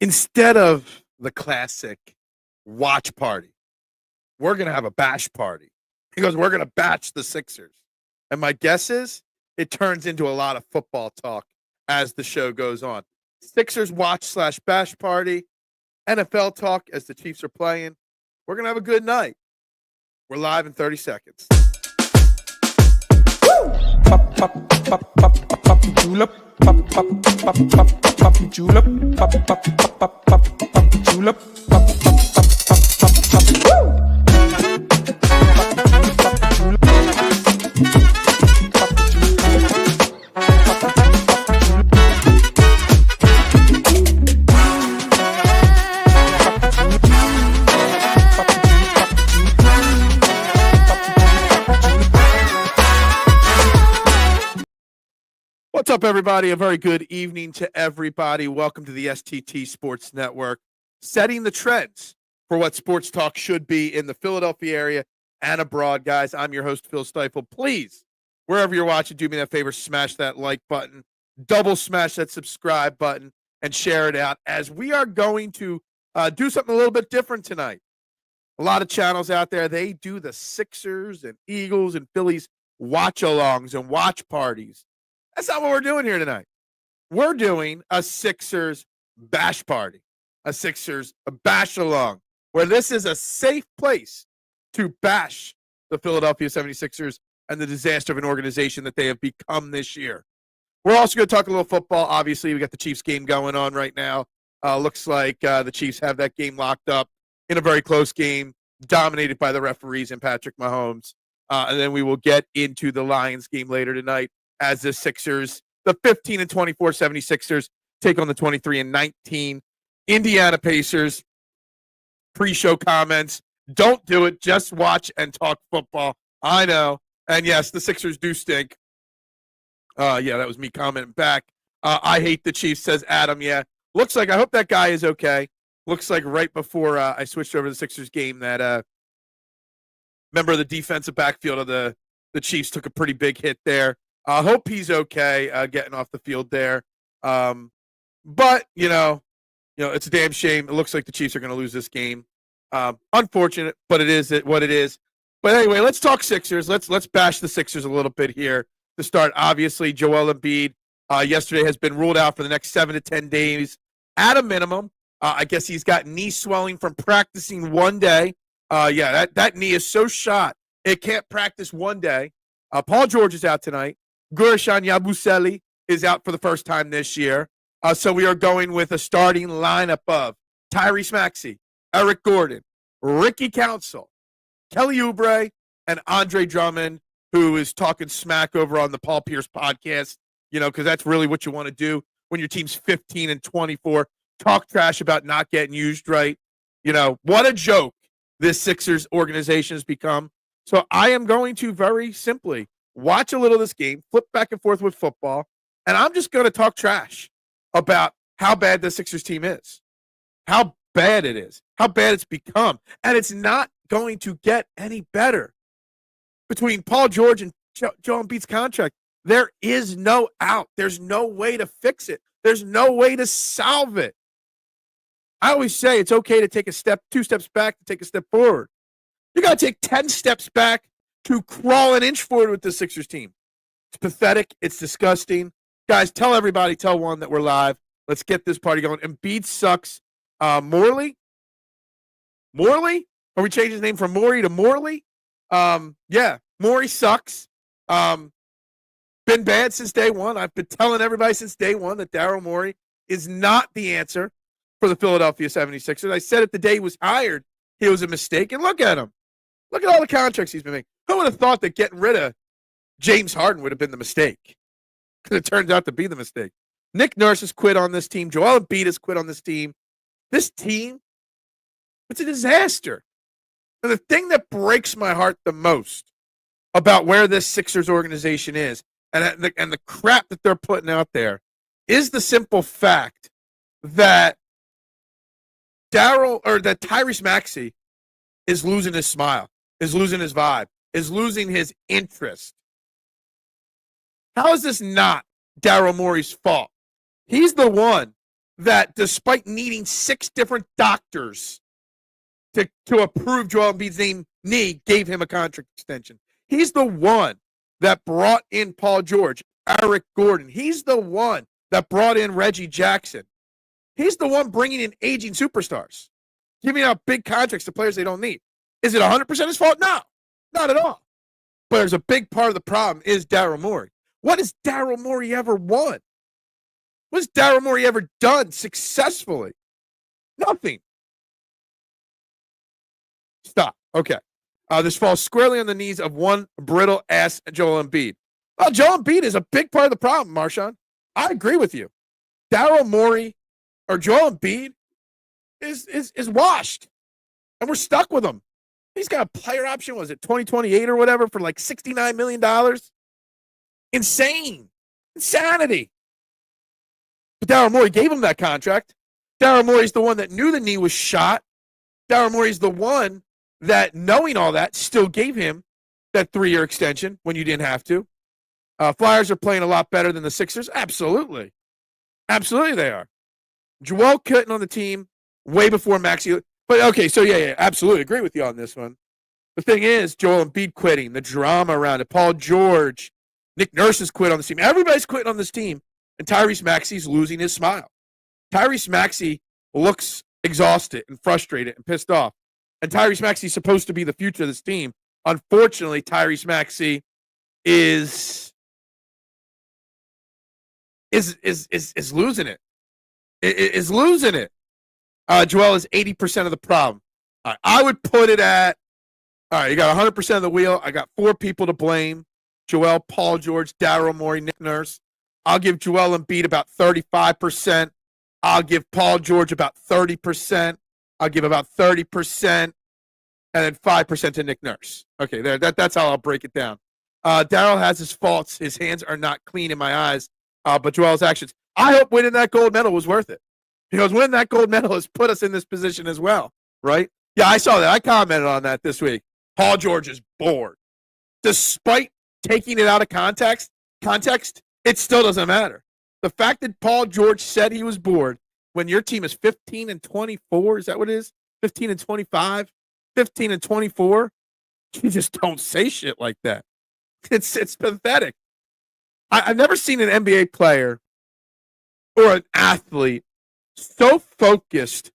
Instead of the classic watch party, we're going to have a bash party because we're going to batch the Sixers. And my guess is it turns into a lot of football talk as the show goes on. Sixers watch/bash party, NFL talk as the Chiefs are playing. We're going to have a good night. We're live in 30 seconds. Pop, pop, pop, pop, pop, julep. Pop, pop, pop, pop, pop, julep. Pop, pop, pop, pop, pop, julep. Pop, pop, pop, pop, pop, pop, woo! What's up, everybody? A very good evening to everybody. Welcome to the STT Sports Network, setting the trends for what sports talk should be in the Philadelphia area and abroad. Guys, I'm your host, Phil Stiefel. Please, wherever you're watching, do me that favor, smash that like button, double smash that subscribe button, and share it out as we are going to do something a little bit different tonight. A lot of channels out there, they do the Sixers and Eagles and Phillies watch-alongs and watch parties. That's not what we're doing here tonight. We're doing a Sixers bash party, a Sixers bash along, where this is a safe place to bash the Philadelphia 76ers and the disaster of an organization that they have become this year. We're also going to talk a little football. Obviously, we got the Chiefs game going on right now. Looks like the Chiefs have that game locked up in a very close game, dominated by the referees and Patrick Mahomes. And then we will get into the Lions game later tonight, as the Sixers, the 15-24 76ers, take on the 23-19 Indiana Pacers. Pre-show comments. Don't do it. Just watch and talk football. I know. And yes, the Sixers do stink. Yeah, that was me commenting back. I hate the Chiefs, says Adam. Yeah. Looks like, I hope that guy is okay. Looks like right before I switched over to the Sixers game that member of the defensive backfield of the Chiefs took a pretty big hit there. I hope he's okay getting off the field there. But, you know, it's a damn shame. It looks like the Chiefs are going to lose this game. Unfortunate, but it is what it is. But anyway, let's talk Sixers. Let's bash the Sixers a little bit here to start. Obviously, Joel Embiid yesterday has been ruled out for the next 7 to 10 days at a minimum. I guess he's got knee swelling from practicing one day. Yeah, that knee is so shot, it can't practice one day. Paul George is out tonight. Guerschon Yabusele is out for the first time this year. So we are going with a starting lineup of Tyrese Maxey, Eric Gordon, Ricky Council, Kelly Oubre, and Andre Drummond, who is talking smack over on the Paul Pierce podcast, because that's really what you want to do when your team's 15-24. Talk trash about not getting used right. What a joke this Sixers organization has become. So I am going to very simply watch a little of this game, flip back and forth with football, and I'm just going to talk trash about how bad the Sixers team is, how bad it is, how bad it's become, and it's not going to get any better. Between Paul George and Joel Embiid's contract, there is no out. There's no way to fix it. There's no way to solve it. I always say it's okay to take two steps back to take a step forward. You got to take 10 steps back to crawl an inch forward with the Sixers team. It's pathetic. It's disgusting. Guys, tell everybody, tell one that we're live. Let's get this party going. Embiid sucks. Morley? Are we changing his name from Morey to Morley? Yeah, Morey sucks. Been bad since day one. I've been telling everybody since day one that Daryl Morey is not the answer for the Philadelphia 76ers. I said it the day he was hired. It was a mistake. And look at him. Look at all the contracts he's been making. Who would have thought that getting rid of James Harden would have been the mistake? Because it turns out to be the mistake. Nick Nurse has quit on this team. Joel Embiid has quit on this team. This team, it's a disaster. And the thing that breaks my heart the most about where this Sixers organization is and the crap that they're putting out there is the simple fact that Tyrese Maxey is losing his smile, is losing his vibe, is losing his interest. How is this not Daryl Morey's fault? He's the one that despite needing 6 different doctors to approve Joel Embiid's knee, gave him a contract extension. He's the one that brought in Paul George, Eric Gordon. He's the one that brought in Reggie Jackson. He's the one bringing in aging superstars, giving out big contracts to players they don't need. Is it 100% his fault? No, not at all. But there's a big part of the problem is Daryl Morey. What has Daryl Morey ever won? What has Daryl Morey ever done successfully? Nothing. Stop. Okay. This falls squarely on the knees of one brittle-ass Joel Embiid. Well, Joel Embiid is a big part of the problem, Marshawn. I agree with you. Daryl Morey or Joel Embiid is washed, and we're stuck with him. He's got a player option, was it 2028 or whatever, for like $69 million? Insane. Insanity. But Daryl Morey gave him that contract. Daryl Morey's the one that knew the knee was shot. Daryl Morey's the one that, knowing all that, still gave him that 3-year extension when you didn't have to. Flyers are playing a lot better than the Sixers. Absolutely. Absolutely they are. Joel Kitton on the team way before Maxey. But, okay, so, yeah, absolutely agree with you on this one. The thing is, Joel Embiid quitting, the drama around it. Paul George, Nick Nurse has quit on this team. Everybody's quitting on this team, and Tyrese Maxey's losing his smile. Tyrese Maxey looks exhausted and frustrated and pissed off. And Tyrese Maxey's supposed to be the future of this team. Unfortunately, Tyrese Maxey is losing it. Is losing it. Joel is 80% of the problem. All right, I would put it at, all right, you got 100% of the wheel. I got 4 people to blame. Joel, Paul George, Daryl Morey, Nick Nurse. I'll give Joel Embiid about 35%. I'll give Paul George about 30%. I'll give about 30%. And then 5% to Nick Nurse. Okay, there. That's how I'll break it down. Daryl has his faults. His hands are not clean in my eyes. But Joel's actions. I hope winning that gold medal was worth it. Because winning that gold medal has put us in this position as well, right? Yeah, I saw that. I commented on that this week. Paul George is bored. Despite taking it out of context, it still doesn't matter. The fact that Paul George said he was bored when your team is 15-24, is that what it is? 15-25, 15-24. You just don't say shit like that. It's pathetic. I've never seen an NBA player or an athlete so focused.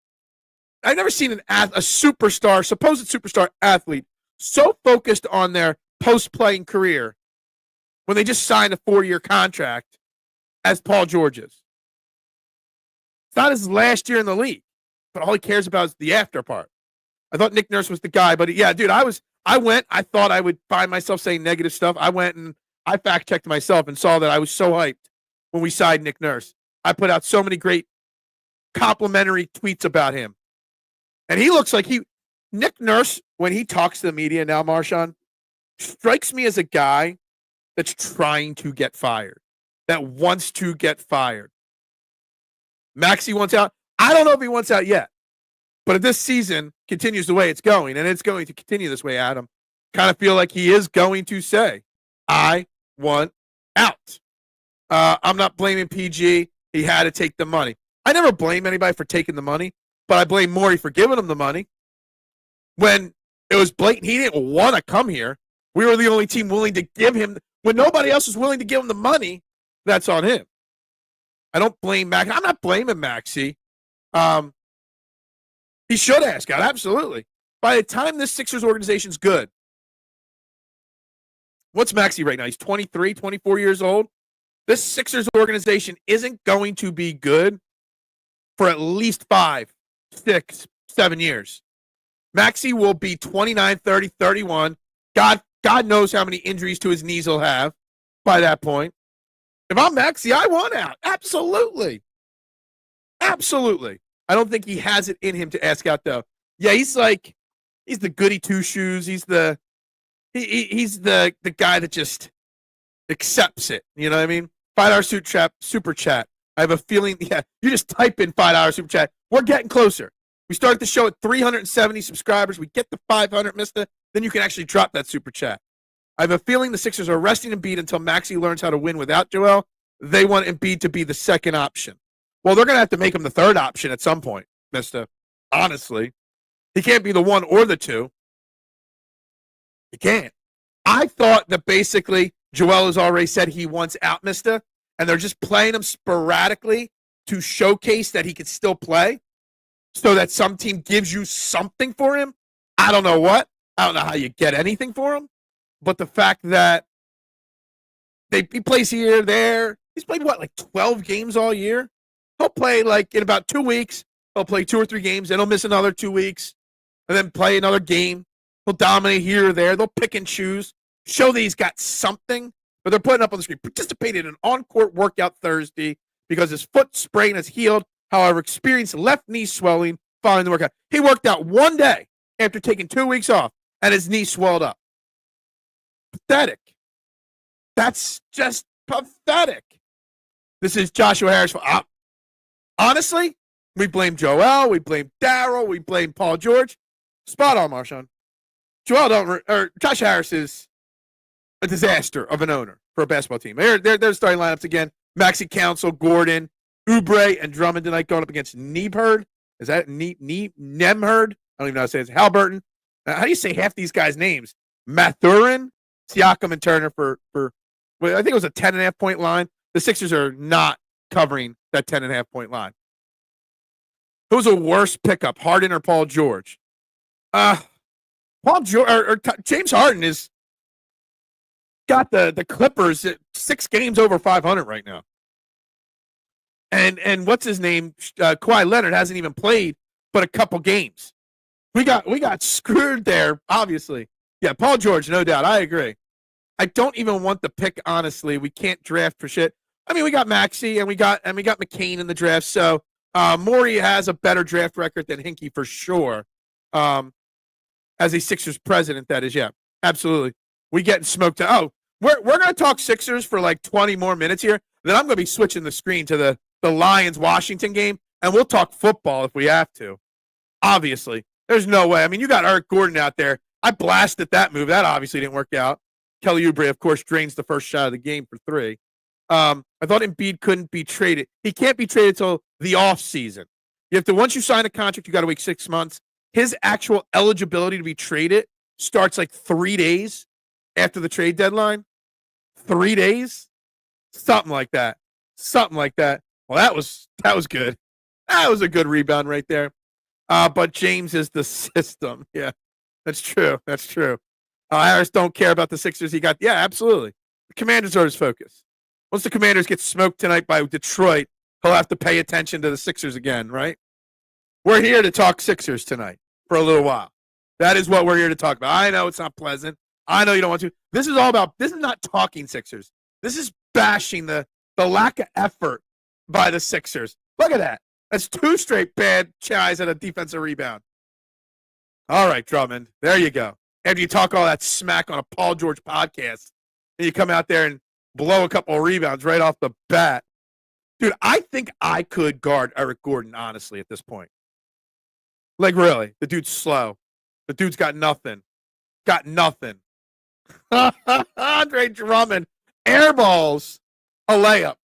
I've never seen a superstar, supposed superstar athlete, so focused on their post-playing career when they just signed a 4-year contract as Paul George is. It's not his last year in the league, but all he cares about is the after part. I thought Nick Nurse was the guy, but yeah, dude, I thought I would find myself saying negative stuff. I went and I fact-checked myself and saw that I was so hyped when we signed Nick Nurse. I put out so many great complimentary tweets about him. And he looks like Nick Nurse, when he talks to the media now, Marshawn, strikes me as a guy that's trying to get fired, that wants to get fired. Maxey wants out. I don't know if he wants out yet. But if this season continues the way it's going, and it's going to continue this way, Adam, kind of feel like he is going to say, I want out. I'm not blaming PG. He had to take the money. I never blame anybody for taking the money, but I blame Morey for giving him the money. When it was blatant, he didn't want to come here. We were the only team willing to give him, when nobody else was willing to give him the money, that's on him. I don't blame Maxey. I'm not blaming Maxey. He should ask out, absolutely. By the time this Sixers organization's good, what's Maxey right now? He's 23, 24 years old. This Sixers organization isn't going to be good for at least 5, 6, 7 years. Maxey will be 29, 30, 31. God knows how many injuries to his knees he'll have by that point. If I'm Maxey, I want out. Absolutely. Absolutely. I don't think he has it in him to ask out, though. Yeah, he's the goody two-shoes. He's the guy that just accepts it. You know what I mean? $5 super chat. I have a feeling, yeah, you just type in $5 super chat. We're getting closer. We start the show at 370 subscribers. We get to 500, mister. Then you can actually drop that super chat. I have a feeling the Sixers are resting Embiid until Maxey learns how to win without Joel. They want Embiid to be the second option. Well, they're going to have to make him the third option at some point, mister. Honestly. He can't be the one or the two. He can't. I thought that basically Joel has already said he wants out, mister, and they're just playing him sporadically to showcase that he can still play so that some team gives you something for him. I don't know what. I don't know how you get anything for him. But the fact that he plays here, there, he's played, like 12 games all year? He'll play, in about 2 weeks. He'll play 2 or 3 games, then he'll miss another 2 weeks, and then play another game. He'll dominate here or there. They'll pick and choose, show that he's got something, but they're putting up on the screen. Participated in an on-court workout Thursday because his foot sprain has healed. However, experienced left knee swelling following the workout. He worked out one day after taking 2 weeks off, and his knee swelled up. Pathetic. That's just pathetic. This is Joshua Harris. Honestly, we blame Joel, we blame Daryl, we blame Paul George. Spot on, Marshawn. Josh Harris is a disaster of an owner for a basketball team. They're starting lineups again. Maxi Council, Gordon, Oubre, and Drummond tonight going up against Nemherd. Is that Nemherd? I don't even know how to say it. It's Halliburton. How do you say half these guys' names? Mathurin, Siakam, and Turner for I think it was a 10.5 point line. The Sixers are not covering that 10.5 point line. Who's a worse pickup, Harden or Paul George? Paul George or James Harden is got the Clippers at 6 games over 500 right now. And what's his name? Kawhi Leonard hasn't even played but a couple games. We got screwed there, obviously. Yeah, Paul George, no doubt. I agree. I don't even want the pick, honestly. We can't draft for shit. I mean, we got Maxey and we got McCain in the draft, so Morey has a better draft record than Hinkie for sure. As a Sixers president, that is, yeah, absolutely. We getting smoked. We're gonna talk Sixers for like 20 more minutes here. Then I'm gonna be switching the screen to the Lions Washington game, and we'll talk football if we have to. Obviously, there's no way. I mean, you got Eric Gordon out there. I blasted that move. That obviously didn't work out. Kelly Oubre, of course, drains the first shot of the game for 3. I thought Embiid couldn't be traded. He can't be traded until the offseason. You have to, once you sign a contract, you got to wait 6 months. His actual eligibility to be traded starts like 3 days after the trade deadline. 3 days? Something like that. Well, that was good. That was a good rebound right there. But James is the system. Yeah, that's true. Harris don't care about the Sixers. Yeah, absolutely. The Commanders are his focus. Once the Commanders get smoked tonight by Detroit, he'll have to pay attention to the Sixers again, right? We're here to talk Sixers tonight for a little while. That is what we're here to talk about. I know it's not pleasant. I know you don't want to. This is not talking Sixers. This is bashing the lack of effort by the Sixers. Look at that. That's 2 straight bad tries at a defensive rebound. All right, Drummond. There you go. After you talk all that smack on a Paul George podcast, and you come out there and blow a couple of rebounds right off the bat. Dude, I think I could guard Eric Gordon, honestly, at this point. Like, really. The dude's slow. The dude's got nothing. Andre Drummond. Airballs. A layup.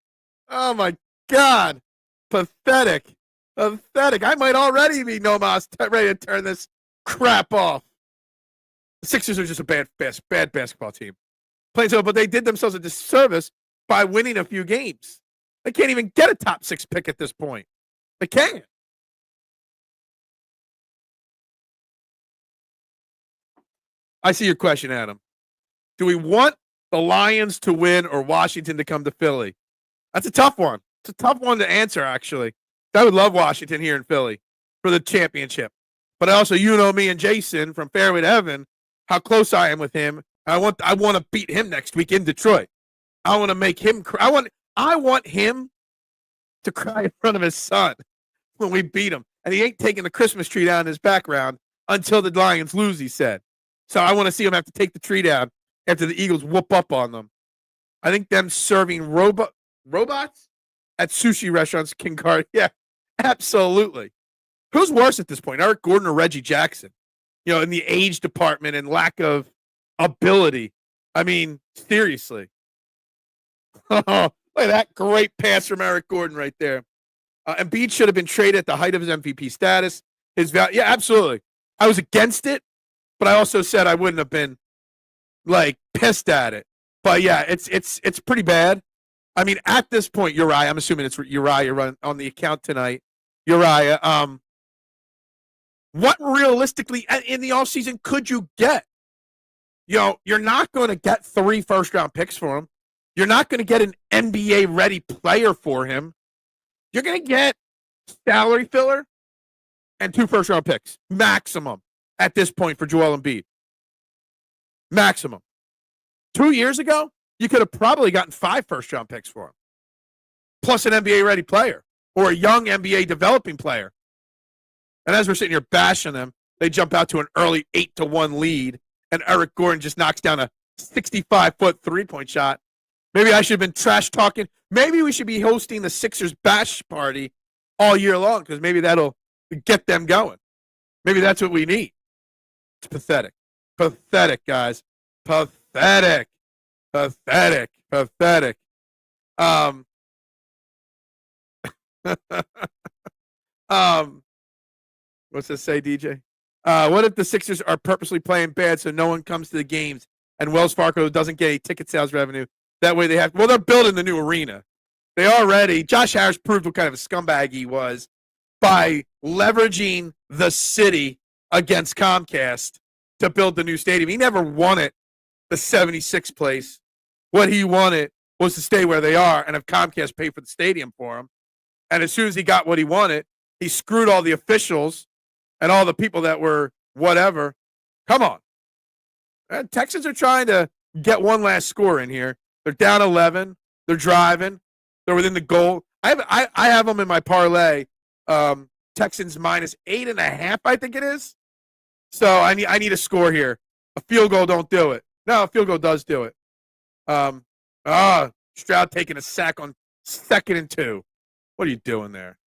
Oh, my God. Pathetic. I might already be ready to turn this crap off. The Sixers are just a bad basketball team. Playing so, but they did themselves a disservice by winning a few games. They can't even get a top 6 pick at this point. They can't. I see your question, Adam. Do we want the Lions to win or Washington to come to Philly? That's a tough one. It's a tough one to answer, actually. I would love Washington here in Philly for the championship. But also, you know me and Jason from Fairway to Heaven, how close I am with him. I want to beat him next week in Detroit. I want to make him cry. I want him to cry in front of his son when we beat him. And he ain't taking the Christmas tree down in his background until the Lions lose, he said. So I want to see him have to take the tree down after the Eagles whoop up on them. I think them serving robots at sushi restaurants can guard. Yeah, absolutely. Who's worse at this point, Eric Gordon or Reggie Jackson? You know, in the age department and lack of ability. I mean, seriously. Look at that great pass from Eric Gordon right there. Embiid should have been traded at the height of his MVP status. His value, yeah, absolutely. I was against it, but I also said I wouldn't have been like pissed at it. But yeah, it's pretty bad. I mean, at this point, Uriah, I'm assuming it's Uriah you're on the account tonight. Uriah, what realistically in the offseason could you get? You know, you're not going to get 3 first-round picks for him. You're not going to get an NBA-ready player for him. You're going to get salary filler and 2 first-round picks, maximum, at this point for Joel Embiid. Maximum. 2 years ago, you could have probably gotten 5 first-round picks for him, plus an NBA-ready player or a young NBA developing player. And as we're sitting here bashing them, they jump out to an early 8-1 lead, and Eric Gordon just knocks down a 65-foot three-point shot. Maybe I should have been trash talking. Maybe we should be hosting the Sixers bash party all year long because maybe that'll get them going. Maybe that's what we need. It's pathetic. Pathetic, guys. Pathetic. Pathetic. Pathetic. What's this say, DJ? What if the Sixers are purposely playing bad so no one comes to the games and Wells Fargo doesn't get any ticket sales revenue? That way they have, well, they're building the new arena. They already, Josh Harris proved what kind of a scumbag he was by leveraging the city against Comcast to build the new stadium. He never wanted the 76th place. What he wanted was to stay where they are and have Comcast pay for the stadium for him. And as soon as he got what he wanted, he screwed all the officials and all the people that were whatever. Come on. And Texans are trying to get one last score in here. They're down 11. They're driving. They're within the goal. I have them in my parlay. Texans minus 8.5, I think it is. So I need a score here. A field goal don't do it. No, a field goal does do it. Stroud taking a sack on 2nd and 2. What are you doing there?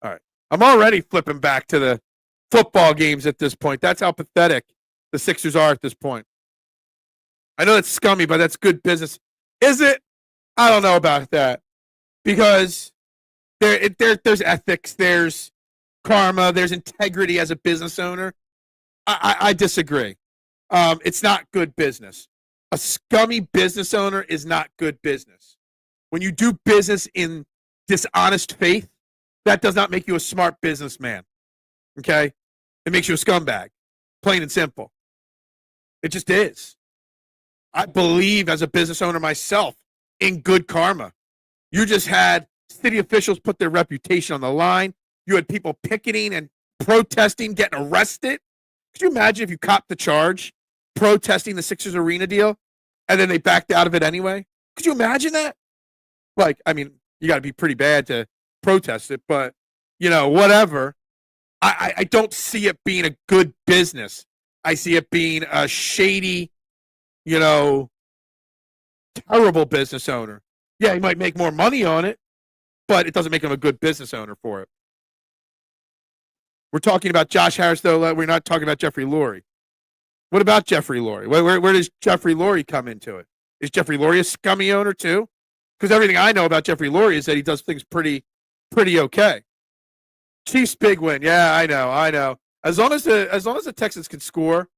All right. I'm already flipping back to the football games at this point. That's how pathetic the Sixers are at this point. I know that's scummy, but that's good business. Is it? I don't know about that. Because there's ethics, there's karma, there's integrity as a business owner. I disagree. It's not good business. A scummy business owner is not good business. When you do business in dishonest faith, that does not make you a smart businessman. Okay? It makes you a scumbag. Plain and simple. It just is. I believe as a business owner myself in good karma. You just had city officials put their reputation on the line. You had people picketing and protesting, getting arrested. Could you imagine if you copped the charge protesting the Sixers arena deal and then they backed out of it anyway? Could you imagine that? Like, I mean, you got to be pretty bad to protest it, but, you know, whatever. I don't see it being a good business. I see it being a shady, you know, terrible business owner. Yeah, he might make more money on it, but it doesn't make him a good business owner for it. We're talking about Josh Harris, though. We're not talking about Jeffrey Lurie. What about Jeffrey Lurie? Where does Jeffrey Lurie come into it? Is Jeffrey Lurie a scummy owner, too? Because everything I know about Jeffrey Lurie is that he does things pretty okay. Chiefs big win. Yeah, I know. As long as the Texans can score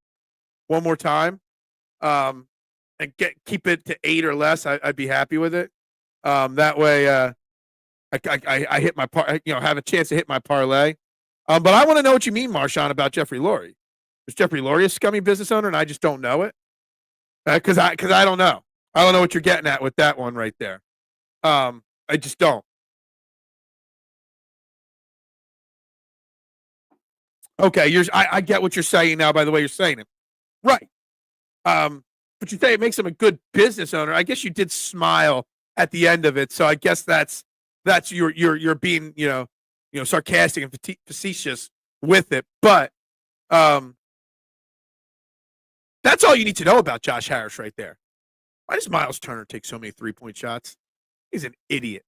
one more time, and keep it to 8 or less, I'd be happy with it. That way, I hit my have a chance to hit my parlay. But I want to know what you mean, Marshawn, about Jeffrey Lurie. Is Jeffrey Lurie a scummy business owner, and I just don't know it? Because I don't know. I don't know what you're getting at with that one right there. I just don't. Okay, I get what you're saying now by the way you're saying it. Right. But you say it makes him a good business owner. I guess you did smile at the end of it, so I guess that's you're being sarcastic and facetious with it. But that's all you need to know about Josh Harris right there. Why does Miles Turner take so many 3-point shots? He's an idiot.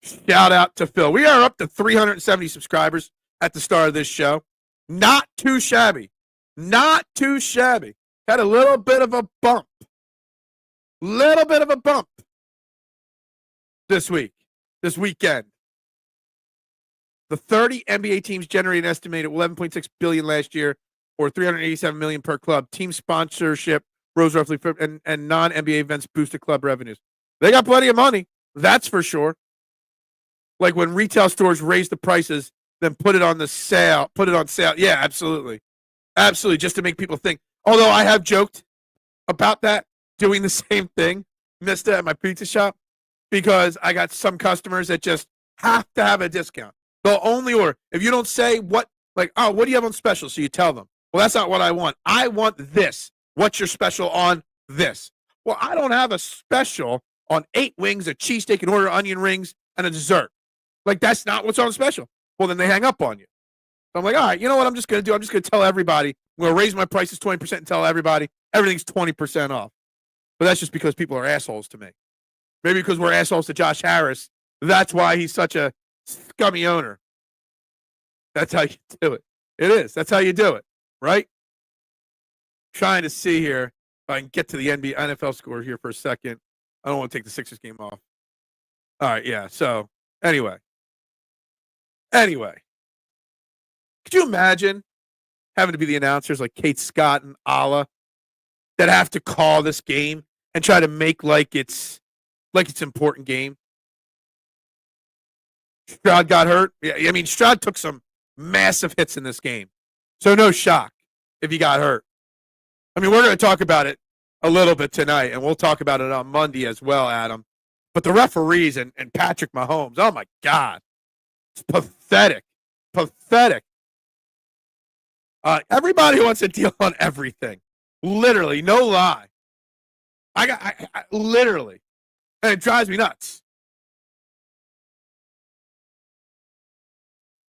Shout out to Phil. We are up to 370 subscribers at the start of this show. Not too shabby. Had a little bit of a bump. this weekend. The 30 NBA teams generated an estimated $11.6 billion last year, or $387 million per club. Team sponsorship rose roughly, and non-NBA events boosted club revenues. They got plenty of money, that's for sure. Like when retail stores raise the prices, then put it on sale. Yeah, absolutely. Absolutely, just to make people think. Although I have joked about that, doing the same thing, missed it at my pizza shop, because I got some customers that just have to have a discount. They'll only order. If you don't say what do you have on special? So you tell them, well, that's not what I want. I want this. What's your special on this? Well, I don't have a special on 8 wings, a cheesesteak, an order of onion rings, and a dessert. Like, that's not what's on special. Well, then they hang up on you. So I'm like, all right, you know what I'm just going to do? I'm just going to tell everybody. I'm going to raise my prices 20% and tell everybody everything's 20% off. But that's just because people are assholes to me. Maybe because we're assholes to Josh Harris. That's why he's such a scummy owner. That's how you do it. It is. That's how you do it, right? Trying to see here if I can get to the NFL score here for a second. I don't want to take the Sixers game off. All right, yeah. So, anyway. Could you imagine having to be the announcers like Kate Scott and Ala that have to call this game and try to make like it's important game? Stroud got hurt. Yeah, I mean, Stroud took some massive hits in this game. So no shock if he got hurt. I mean, we're going to talk about it a little bit tonight, and we'll talk about it on Monday as well, Adam. But the referees and Patrick Mahomes, oh, my God. It's pathetic. Pathetic. Everybody wants to deal on everything. Literally, no lie. I literally. And it drives me nuts.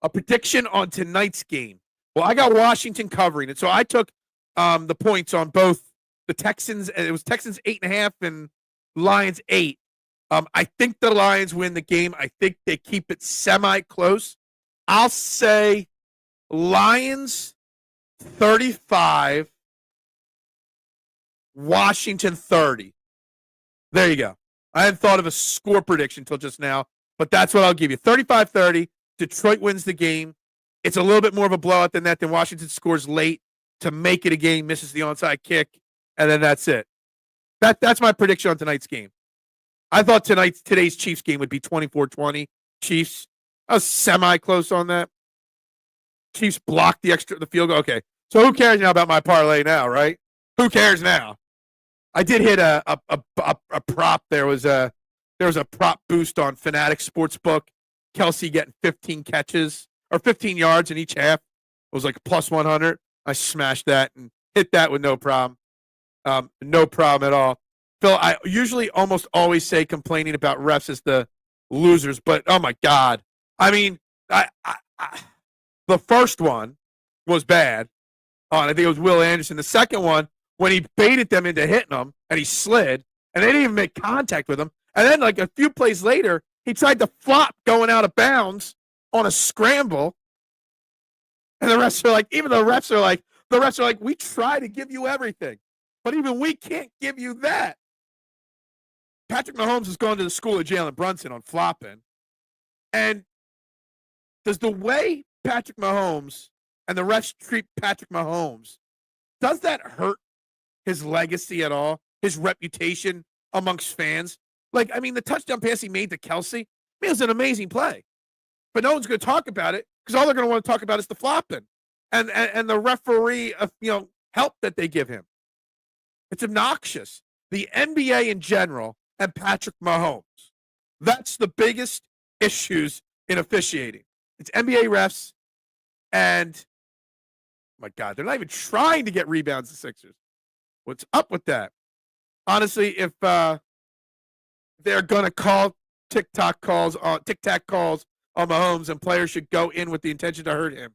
A prediction on tonight's game. Well, I got Washington covering it. So I took the points on both the Texans. It was Texans 8.5 and Lions 8. I think the Lions win the game. I think they keep it semi-close. I'll say Lions 35, Washington 30. There you go. I hadn't thought of a score prediction until just now, but that's what I'll give you. 35-30. Detroit wins the game. It's a little bit more of a blowout than that. Then Washington scores late to make it a game, misses the onside kick, and then that's it. That's my prediction on tonight's game. I thought today's Chiefs game would be 24-20. Chiefs. I was semi-close on that. Chiefs blocked the field goal. Okay, so who cares now about my parlay now, right? Who cares now? I did hit a prop. There was a prop boost on Fanatic Sportsbook. Kelsey getting 15 catches or 15 yards in each half. It was like plus 100. I smashed that and hit that with no problem. No problem at all. Phil, I usually almost always say complaining about refs is the losers, but oh my God. I mean, the first one was bad. I think it was Will Anderson. The second one, when he baited them into hitting them and he slid and they didn't even make contact with him. And then like a few plays later, he tried to flop going out of bounds on a scramble. And the refs are like, we try to give you everything, but even we can't give you that. Patrick Mahomes has gone to the school of Jalen Brunson on flopping. And does the way Patrick Mahomes and the refs treat Patrick Mahomes, does that hurt his legacy at all? His reputation amongst fans? Like, I mean, the touchdown pass he made to Kelsey, it was an amazing play. But no one's going to talk about it because all they're going to want to talk about is the flopping and the referee help that they give him. It's obnoxious. The NBA in general and Patrick Mahomes. That's the biggest issues in officiating. It's NBA refs and, oh my God, they're not even trying to get rebounds, the Sixers. What's up with that? Honestly, if they're going to call tic-tac calls on Mahomes and players should go in with the intention to hurt him.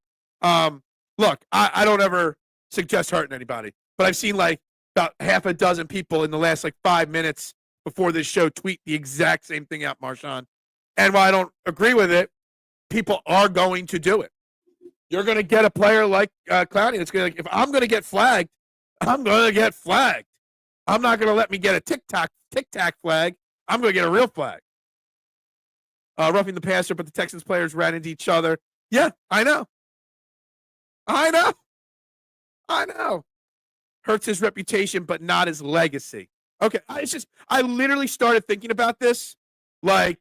Look, I don't ever suggest hurting anybody, but I've seen like about half a dozen people in the last like 5 minutes before this show tweet the exact same thing out, Marshawn. And while I don't agree with it, people are going to do it. You're going to get a player like Clowney that's going to, if I'm going to get flagged, I'm going to get flagged. I'm not going to let me get a tic-tac flag. I'm going to get a real flag. roughing the passer, but the Texans players ran into each other. Yeah, I know. Hurts his reputation, but not his legacy. Okay, I literally started thinking about this like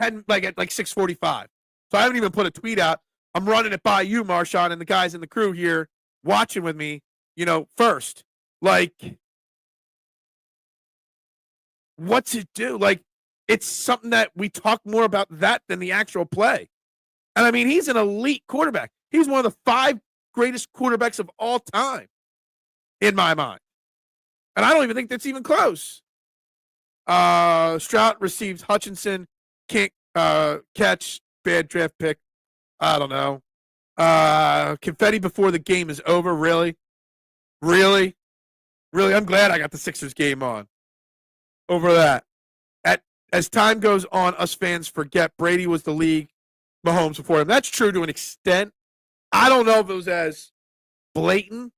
at 6:45. So I haven't even put a tweet out. I'm running it by you, Marshawn, and the guys in the crew here watching with me, first. Like, what's it do? Like, it's something that we talk more about that than the actual play. And I mean, he's an elite quarterback. He's one of the 5 greatest quarterbacks of all time, in my mind. And I don't even think that's even close. Stroud receives Hutchinson, can't catch, bad draft pick. I don't know. Confetti before the game is over. Really? I'm glad I got the Sixers game on over that. As time goes on, us fans forget Brady was the league, Mahomes before him. That's true to an extent. I don't know if it was as blatant.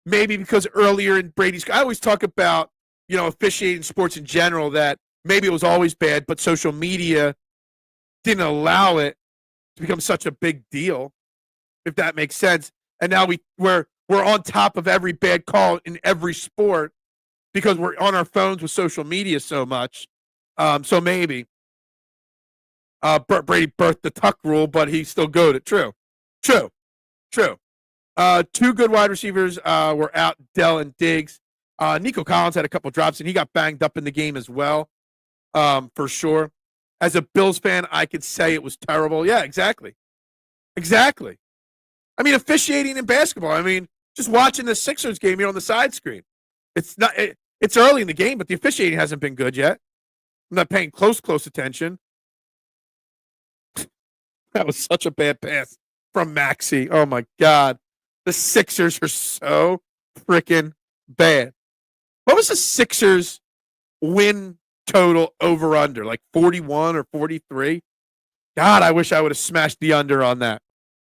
Maybe because earlier in Brady's, I always talk about, officiating sports in general, that maybe it was always bad, but social media didn't allow it to become such a big deal, if that makes sense. And now we're on top of every bad call in every sport because we're on our phones with social media so much. So maybe Brady birthed the tuck rule, but he still goated. True. 2 good wide receivers were out, Dell and Diggs. Nico Collins had a couple drops, and he got banged up in the game as well, for sure. As a Bills fan, I could say it was terrible. Yeah, exactly. I mean, officiating in basketball. I mean, just watching the Sixers game here on the side screen. It's early in the game, but the officiating hasn't been good yet. I'm not paying close attention. That was such a bad pass from Maxey. Oh, my God. The Sixers are so freaking bad. What was the Sixers win total over-under? Like 41 or 43? God, I wish I would have smashed the under on that.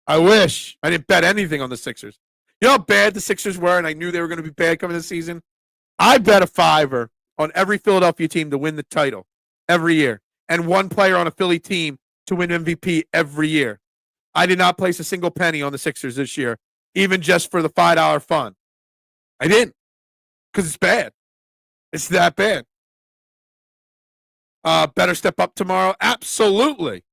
I wish. I didn't bet anything on the Sixers. You know how bad the Sixers were, and I knew they were going to be bad coming this season? I bet a $5 on every Philadelphia team to win the title every year, and one player on a Philly team to win MVP every year. I did not place a single penny on the Sixers this year, even just for the $5 fun. I didn't, because it's bad. It's that bad. Better step up tomorrow? Absolutely.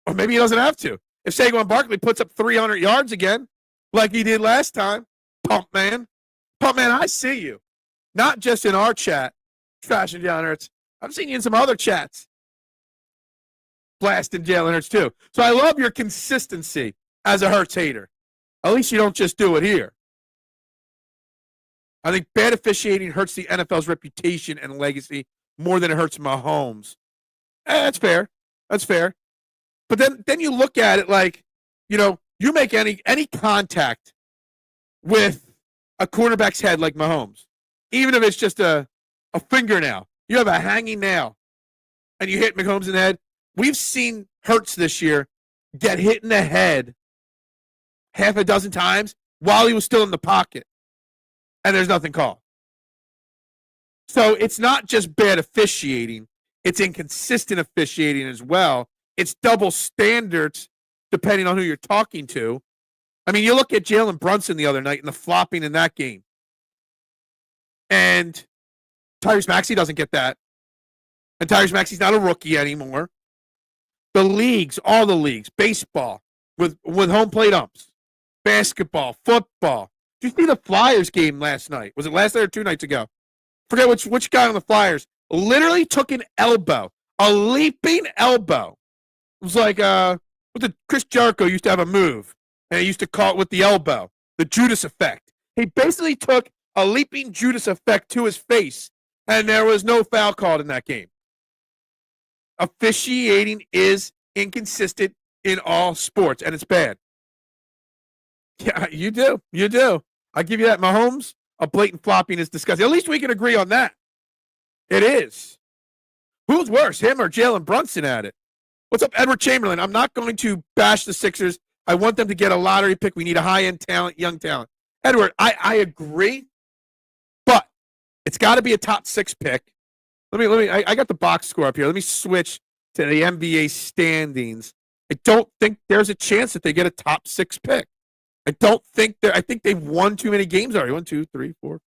Or maybe he doesn't have to. If Saquon Barkley puts up 300 yards again, like he did last time, pump man, I see you. Not just in our chat, trashing Jalen Hurts. I've seen you in some other chats, blasting Jalen Hurts too. So I love your consistency as a Hurts hater. At least you don't just do it here. I think bad officiating hurts the NFL's reputation and legacy more than it hurts Mahomes. That's fair. But then you look at it like, you make any contact with a quarterback's head like Mahomes, even if it's just a fingernail. You have a hanging nail, and you hit Mahomes in the head. We've seen Hurts this year get hit in the head half a dozen times while he was still in the pocket, and there's nothing called. So it's not just bad officiating. It's inconsistent officiating as well. It's double standards depending on who you're talking to. I mean, you look at Jalen Brunson the other night and the flopping in that game. And Tyrese Maxey doesn't get that. And Tyrese Maxey's not a rookie anymore. The leagues, all the leagues, baseball with home plate umps, basketball, football. Did you see the Flyers game last night? Was it last night or 2 nights ago? Forget which guy on the Flyers literally took an elbow, a leaping elbow. It was like Chris Jericho used to have a move, and he used to call it with the elbow, the Judas effect. He basically took a leaping Judas effect to his face, and there was no foul called in that game. Officiating is inconsistent in all sports, and it's bad. Yeah, you do. I give you that. Mahomes, a blatant flopping is disgusting. At least we can agree on that. It is. Who's worse, him or Jalen Brunson at it? What's up, Edward Chamberlain? I'm not going to bash the Sixers. I want them to get a lottery pick. We need a high-end talent, young talent. Edward, I agree, but it's got to be a top 6 pick. Let me. I got the box score up here. Let me switch to the NBA standings, I don't think there's a chance that they get a top 6 pick. I think they've won too many games already. 1, 2, 3, 4,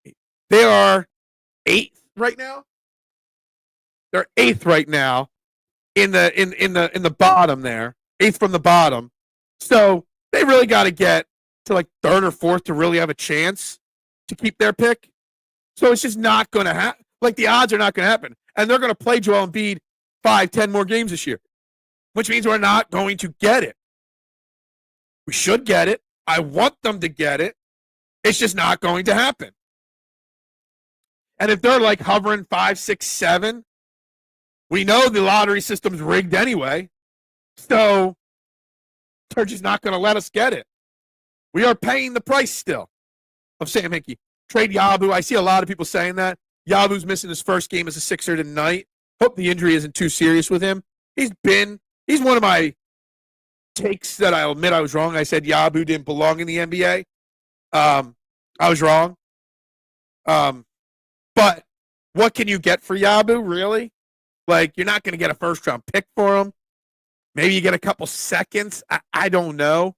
8. They are 8th right now. They're 8th right now in the bottom there. 8th from the bottom. So they really got to get to like 3rd or 4th to really have a chance to keep their pick. So it's just not going to happen. Like the odds are not going to happen. And they're going to play Joel Embiid 5, 10 more games this year, which means we're not going to get it. We should get it. I want them to get it. It's just not going to happen. And if they're like hovering 5, 6, 7, we know the lottery system's rigged anyway. So they're just not going to let us get it. We are paying the price still of Sam Hinkie. Trade Yabu. I see a lot of people saying that. Yabu's missing his first game as a Sixer tonight. Hope the injury isn't too serious with him. He's one of my takes that I'll admit I was wrong. I said Yabu didn't belong in the NBA. I was wrong. But what can you get for Yabu, really? Like, you're not going to get a first-round pick for him. Maybe you get a couple seconds. I don't know.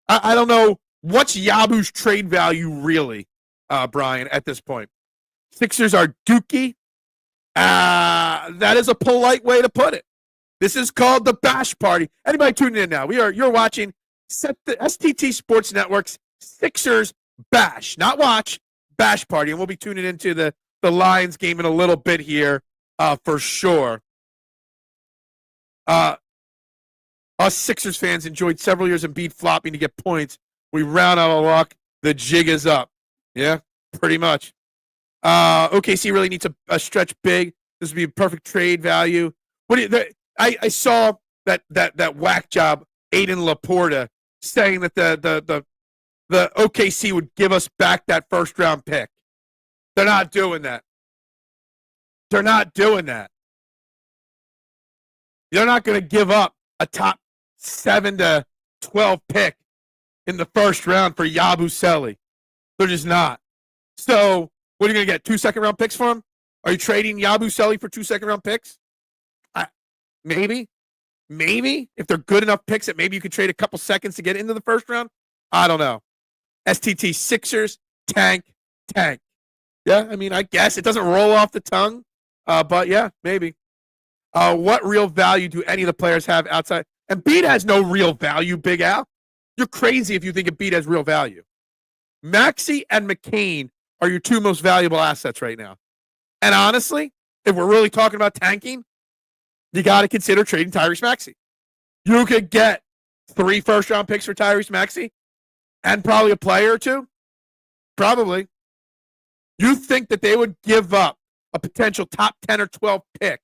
I don't know. What's Yabu's trade value, really, Brian, at this point? Sixers are dookie. That is a polite way to put it. This is called the Bash Party. Anybody tuning in now? You're watching the STT Sports Network's Sixers Bash, not watch, Bash Party. And we'll be tuning into the Lions game in a little bit here for sure. Us Sixers fans enjoyed several years of Embiid flopping to get points. We round out of luck. The jig is up. Yeah, pretty much. OKC really needs a stretch big. This would be a perfect trade value. I saw that whack job, Aiden Laporta, saying that the OKC would give us back that first round pick. They're not doing that. They're not doing that. They're not going to give up a top 7 to 12 pick in the first round for Yabusele. They're just not. So what are you going to get? 2 second-round picks for him? Are you trading Yabusele for 2 second-round picks? Maybe. If they're good enough picks that maybe you could trade a couple seconds to get into the first round. I don't know. STT Sixers, tank. Yeah, I mean, I guess. It doesn't roll off the tongue. But, yeah, maybe. What real value do any of the players have outside? Embiid has no real value, Big Al. You're crazy if you think Embiid has real value. Maxey and McCain are your 2 most valuable assets right now. And honestly, if we're really talking about tanking, you got to consider trading Tyrese Maxey. You could get 3 first-round picks for Tyrese Maxey and probably a player or 2. Probably. You think that they would give up a potential top 10 or 12 pick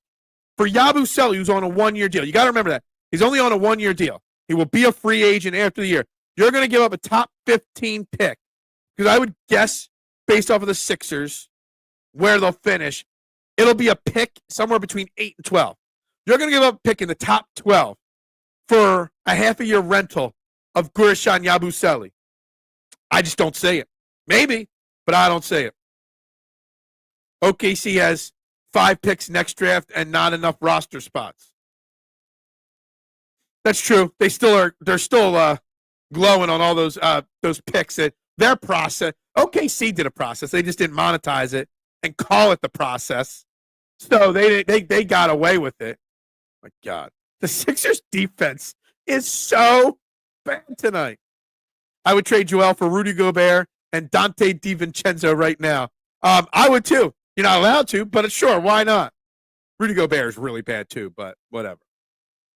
for Yabusele, who's on a 1-year deal? You got to remember that. He's only on a 1-year deal. He will be a free agent after the year. You're going to give up a top 15 pick because I would guess, based off of the Sixers, where they'll finish, it'll be a pick somewhere between 8 and 12. You're going to give up a pick in the top 12 for a half-a-year rental of Gurishan Yabusele. I just don't say it. Maybe, but I don't say it. OKC has 5 picks next draft and not enough roster spots. That's true. They're still glowing on all those picks. Their process. OKC did a process. They just didn't monetize it and call it the process. So they got away with it. My God. The Sixers defense is so bad tonight. I would trade Joel for Rudy Gobert and Dante DiVincenzo right now. I would too. You're not allowed to, but sure, why not? Rudy Gobert is really bad too, but whatever.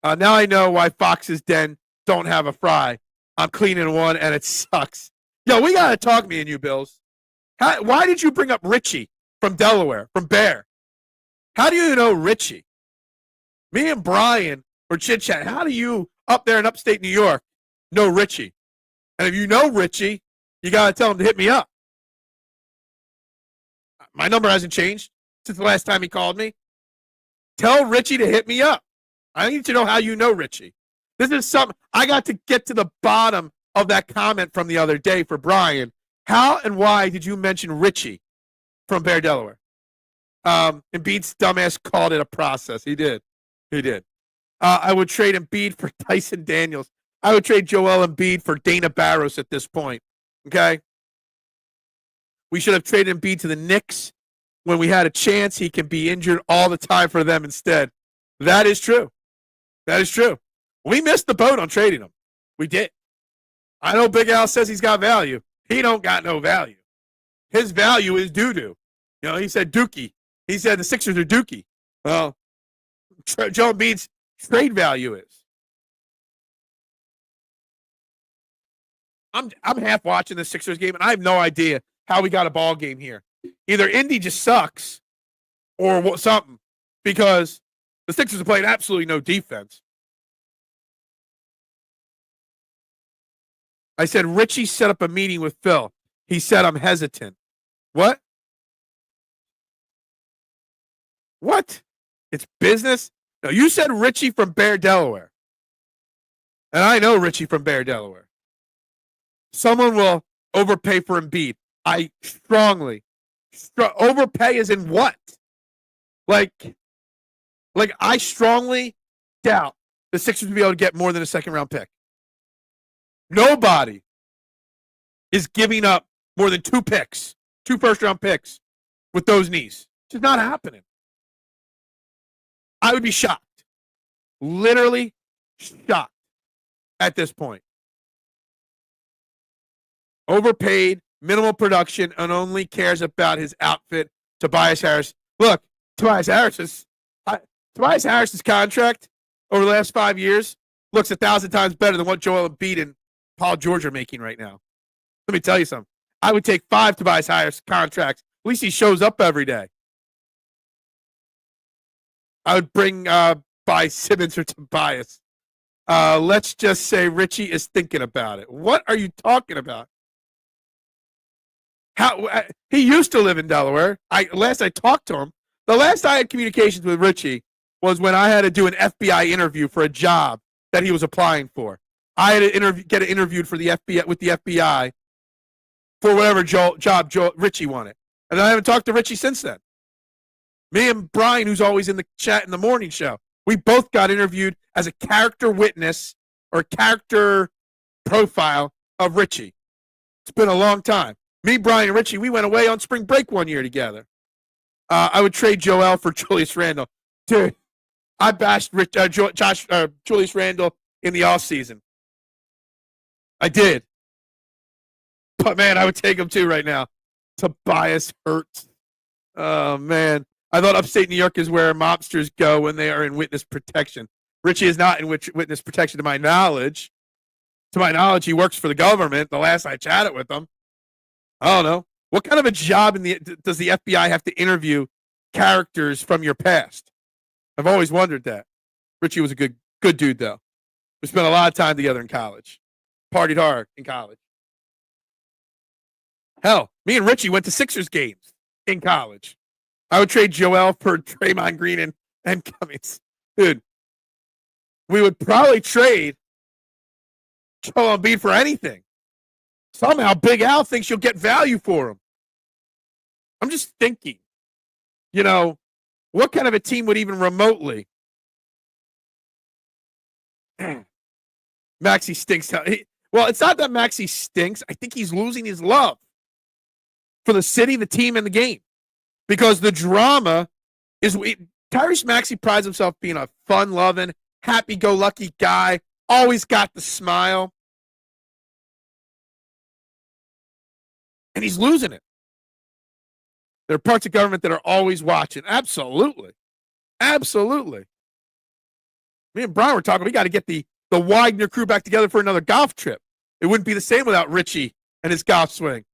Now I know why Fox's Den don't have a fry. I'm cleaning one, and it sucks. Yo, we got to talk, me and you, Bills. Why did you bring up Richie from Delaware, from Bear? How do you know Richie? Me and Brian were chit-chatting. How do you, up there in upstate New York, know Richie? And if you know Richie, you got to tell him to hit me up. My number hasn't changed since the last time he called me. Tell Richie to hit me up. I need to know how you know Richie. This is something I got to get to the bottom of that comment from the other day for Brian. How and why did you mention Richie from Bear, Delaware? Embiid's dumbass called it a process. He did. He did. I would trade Embiid for Tyson Daniels. I would trade Joel Embiid for Dana Barros at this point. Okay? We should have traded Embiid to the Knicks when we had a chance. He can be injured all the time for them instead. That is true. That is true. We missed the boat on trading him. We did. I know Big Al says he's got value. He don't got no value. His value is doo-doo. You know, he said Dookie. He said the Sixers are Dookie. Well, Joel Embiid's trade value is. I'm half watching the Sixers game, and I have no idea how we got a ball game here. Either Indy just sucks or something, because the Sixers are playing absolutely no defense. I said, Richie set up a meeting with Phil. He said, I'm hesitant. What? What? It's business? No, you said Richie from Bear, Delaware. And I know Richie from Bear, Delaware. Someone will overpay for Embiid. I strongly overpay as in what? Like I strongly doubt the Sixers will be able to get more than a second-round pick. Nobody is giving up more than 2 first-round picks with those knees. It's just not happening. I would be shocked. Literally shocked at this point. Overpaid, minimal production, and only cares about his outfit. Tobias Harris. Look, Tobias Harris's contract over the last 5 years looks 1,000 times better than what Joel Embiid and Paul George are making right now. Let me tell you something. I would take 5 Tobias Harris contracts. At least he shows up every day. I would bring by Simmons or Tobias. Let's just say Richie is thinking about it. What are you talking about? He used to live in Delaware. Last I talked to him, the last I had communications with Richie was when I had to do an FBI interview for a job that he was applying for. I had to get interviewed for the FBI with the FBI for whatever job Richie wanted, and I haven't talked to Richie since then. Me and Brian, who's always in the chat in the morning show, we both got interviewed as a character witness or character profile of Richie. It's been a long time. Me, Brian, and Richie, we went away on spring break one year together. I would trade Joel for Julius Randle. Dude, I bashed Julius Randle in the offseason. I did. But, man, I would take him too right now. Tobias hurts. Oh, man. I thought upstate New York is where mobsters go when they are in witness protection. Richie is not in witness protection to my knowledge. To my knowledge, he works for the government. The last I chatted with him. I don't know. What kind of a job does the FBI have to interview characters from your past? I've always wondered that. Richie was a good dude, though. We spent a lot of time together in college. Partied hard in college. Hell, me and Richie went to Sixers games in college. I would trade Joel for Draymond Green and Cummings. Dude, we would probably trade Joel Embiid for anything. Somehow Big Al thinks you'll get value for him. I'm just thinking, what kind of a team would even remotely? Maxey stinks. Well, it's not that Maxey stinks. I think he's losing his love for the city, the team, and the game. Because the drama is Tyrese Maxey prides himself being a fun-loving, happy-go-lucky guy, always got the smile. And he's losing it. There are parts of government that are always watching. Absolutely. Absolutely. Me and Brian were talking, we got to get the Widener crew back together for another golf trip. It wouldn't be the same without Richie and his golf swing.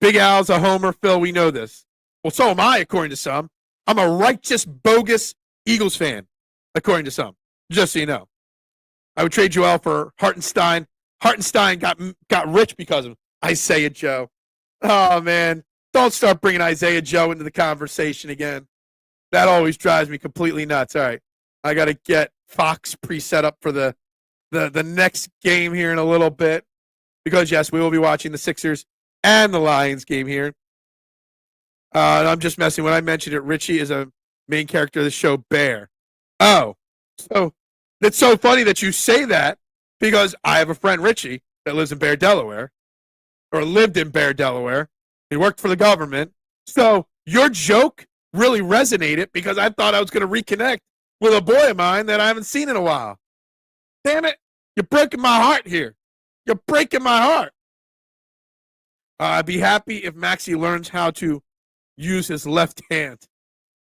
Big Al's a homer, Phil, we know this. Well, so am I, according to some. I'm a righteous, bogus Eagles fan, according to some. Just so you know. I would trade Joel for Hartenstein. Hartenstein got rich because of Isaiah Joe. Oh, man. Don't start bringing Isaiah Joe into the conversation again. That always drives me completely nuts. All right. I got to get Fox preset up for the next game here in a little bit. Because, yes, we will be watching the Sixers and the Lions game here. I'm just messing. When I mentioned it, Richie is a main character of the show Bear. Oh, So it's so funny that you say that because I have a friend, Richie, that lives in Bear, Delaware, or lived in Bear, Delaware. He worked for the government. So your joke really resonated because I thought I was going to reconnect with a boy of mine that I haven't seen in a while. Damn it. You're breaking my heart here. You're breaking my heart. I'd be happy if Maxey learns how to use his left hand.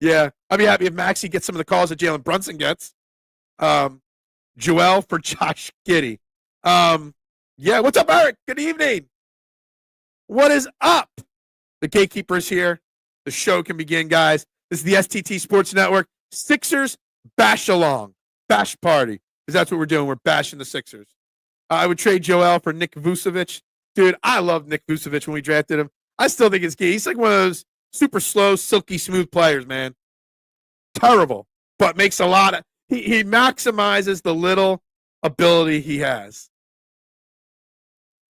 Yeah, I'd be happy if Maxey gets some of the calls that Jalen Brunson gets. Joel for Josh Giddey. Yeah, what's up, Eric? Good evening. What is up? The gatekeeper is here. The show can begin, guys. This is the STT Sports Network. Sixers bash along. Bash party. Because that's what we're doing. We're bashing the Sixers. I would trade Joel for Nick Vucevic. Dude, I loved Nick Vucevic when we drafted him. I still think it's key. He's like one of those super slow, silky smooth players, man. Terrible, but makes a lot of he maximizes the little ability he has.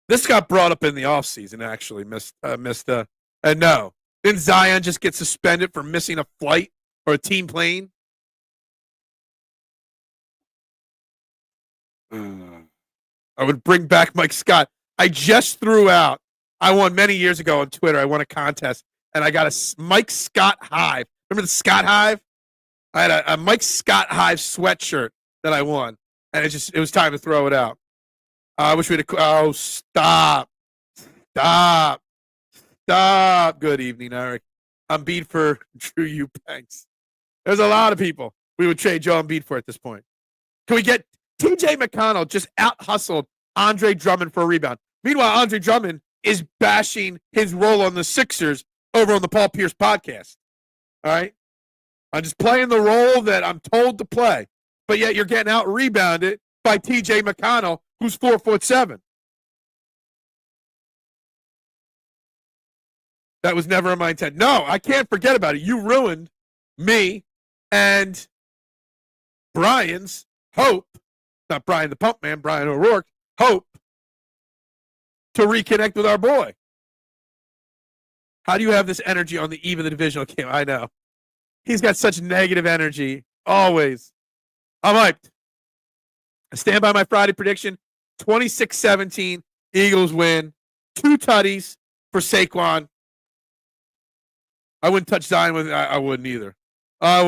This got brought up in the offseason, actually. And no. Didn't Zion just get suspended for missing a flight or a team plane? I would bring back Mike Scott. I just threw out, I won many years ago on Twitter. I won a contest, and I got a Mike Scott Hive. Remember the Scott Hive? I had a Mike Scott Hive sweatshirt that I won, and it was time to throw it out. I wish we'd have. Oh, stop. Good evening, Eric. Embiid for Drew Eubanks. There's a lot of people we would trade Joel Embiid for at this point. Can we get TJ McConnell just out-hustled Andre Drummond for a rebound? Meanwhile, Andre Drummond is bashing his role on the Sixers over on the Paul Pierce podcast. All right? I'm just playing the role that I'm told to play. But yet you're getting out-rebounded by TJ McConnell, who's 4'7". That was never in my intent. No, I can't forget about it. You ruined me and Brian's hope, not Brian the Pump Man, Brian O'Rourke, hope to reconnect with our boy. How do you have this energy on the eve of the divisional game? I know. He's got such negative energy, always. I'm hyped. I stand by my Friday prediction, 26-17, Eagles win. 2 tutties for Saquon. I wouldn't touch Zion with it. I wouldn't either. I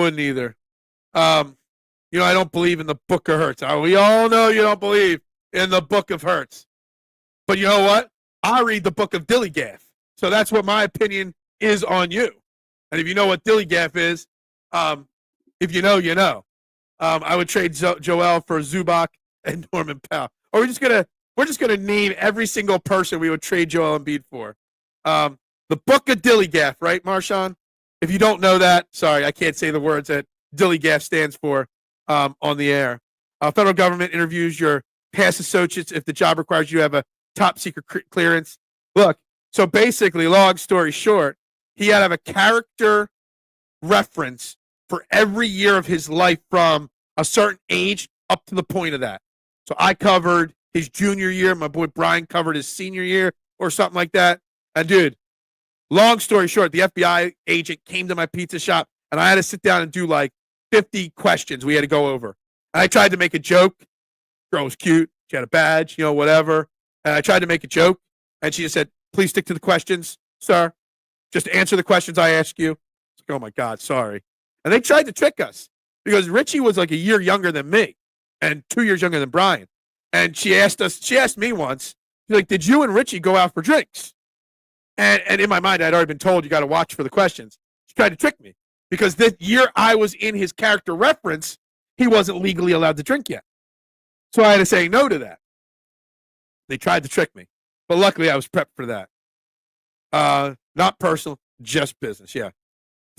don't believe in the book of Hurts. We all know you don't believe in the book of Hurts. But you know what? I read the book of Dillygaff. So that's what my opinion is on you. And if you know what Dillygaff is, if you know, you know. I would trade Joel for Zubac and Norman Powell. Or we're just gonna name every single person we would trade Joel Embiid for. The book of Dillygaff, right, Marshawn? If you don't know that, sorry, I can't say the words that Dillygaff stands for on the air. Federal government interviews your past associates if the job requires you to have a top secret clearance. Look, so basically, long story short, he had to have a character reference for every year of his life from a certain age up to the point of that. So I covered his junior year. My boy Brian covered his senior year or something like that. And, dude, long story short, the FBI agent came to my pizza shop, and I had to sit down and do like 50 questions we had to go over. And I tried to make a joke. Girl was cute. She had a badge, whatever. And I tried to make a joke, and she just said, please stick to the questions, sir. Just answer the questions I ask you. It's like, oh, my God, sorry. And they tried to trick us because Richie was like a year younger than me and 2 years younger than Brian. And she asked me once, she's like, did you and Richie go out for drinks? And in my mind, I'd already been told you got to watch for the questions. She tried to trick me because the year I was in his character reference, he wasn't legally allowed to drink yet. So I had to say no to that. They tried to trick me. But luckily, I was prepped for that. Not personal, just business, yeah.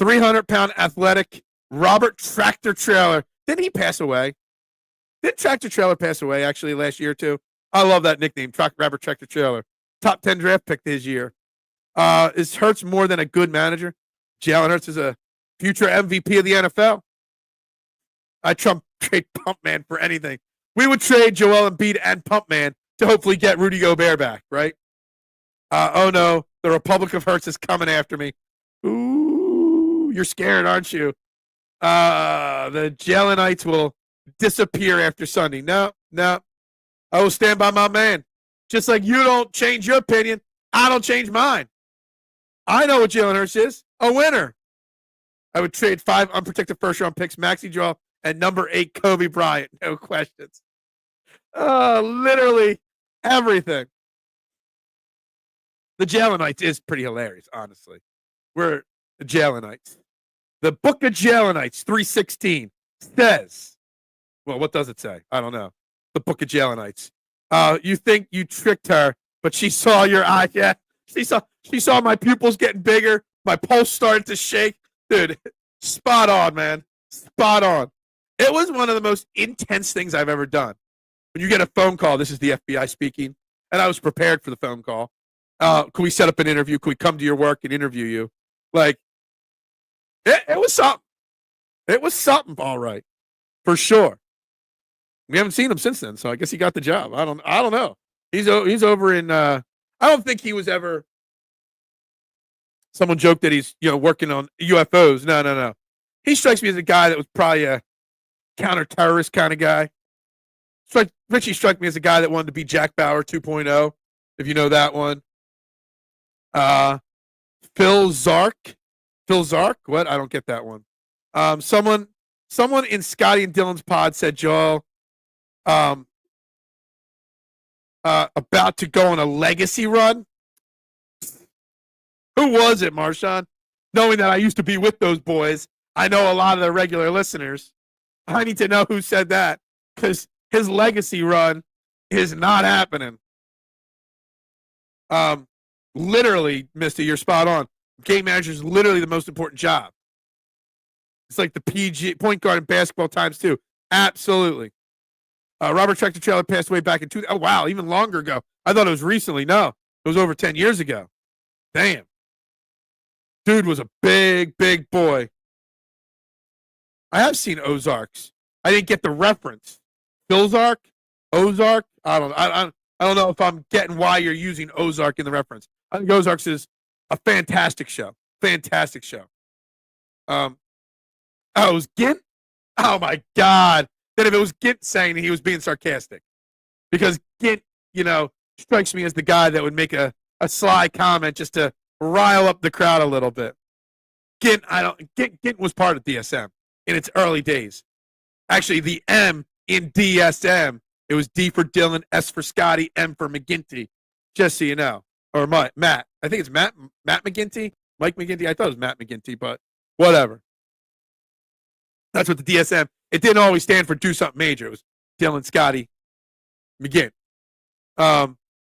300-pound athletic Robert Tractor Trailer. Didn't he pass away? Did Tractor Trailer pass away, actually, last year, too? I love that nickname, Robert Tractor Trailer. Top 10 draft pick this year. Is Hurts more than a good manager? Jalen Hurts is a future MVP of the NFL. I trade Pump Man for anything. We would trade Joel Embiid and Pump Man to hopefully get Rudy Gobert back, right? Oh, no. The Republic of Hurts is coming after me. Ooh, you're scared, aren't you? The Jalenites will disappear after Sunday. No. I will stand by my man. Just like you don't change your opinion, I don't change mine. I know what Jalen Hurts is. A winner. I would trade 5 unprotected first-round picks, Maxey Joel, and number 8, Kobe Bryant. No questions. Literally everything. The Jalenites is pretty hilarious, honestly. We're the Jalenites. The Book of Jalenites, 316, says, well, what does it say? I don't know. The Book of Jalenites. You think you tricked her, but she saw your eye. Yeah, she saw my pupils getting bigger. My pulse started to shake. Dude, spot on, man. Spot on. It was one of the most intense things I've ever done. When you get a phone call, this is the FBI speaking, and I was prepared for the phone call. Can we set up an interview? Can we come to your work and interview you? Like, it was something. It was something, all right, for sure. We haven't seen him since then, so I guess he got the job. I don't know. He's over in. I don't think he was ever. Someone joked that he's working on UFOs. No. He strikes me as a guy that was probably a counter-terrorist kind of guy. Richie struck me as a guy that wanted to be Jack Bauer 2.0, if you know that one. Phil Zark. What? I don't get that one. Someone in Scotty and Dylan's pod said Joel about to go on a legacy run. Who was it, Marshawn? Knowing that I used to be with those boys, I know a lot of the regular listeners. I need to know who said that because his legacy run is not happening. Literally, Misty, you're spot on. Game manager is literally the most important job. It's like the PG point guard in basketball times 2. Absolutely. Robert Tractor Trailer passed away back in oh wow, even longer ago. I thought it was recently. No, it was over 10 years ago. Damn. Dude was a big boy. I have seen Ozarks. I didn't get the reference. Ozark? I don't know if I'm getting why you're using Ozark in the reference. I think Ozarks is a fantastic show. Fantastic show. Oh, it was Gint? Oh my God. Then if it was Gint saying he was being sarcastic. Because Gint, strikes me as the guy that would make a sly comment just to rile up the crowd a little bit. Gint was part of DSM in its early days. Actually, the M in DSM, it was D for Dylan, S for Scotty, M for McGinty. Just so you know. Or Matt. I think it's Matt McGinty. Mike McGinty. I thought it was Matt McGinty, but whatever. That's what the DSM. It didn't always stand for do something major. It was Dylan, Scotty, McGinn.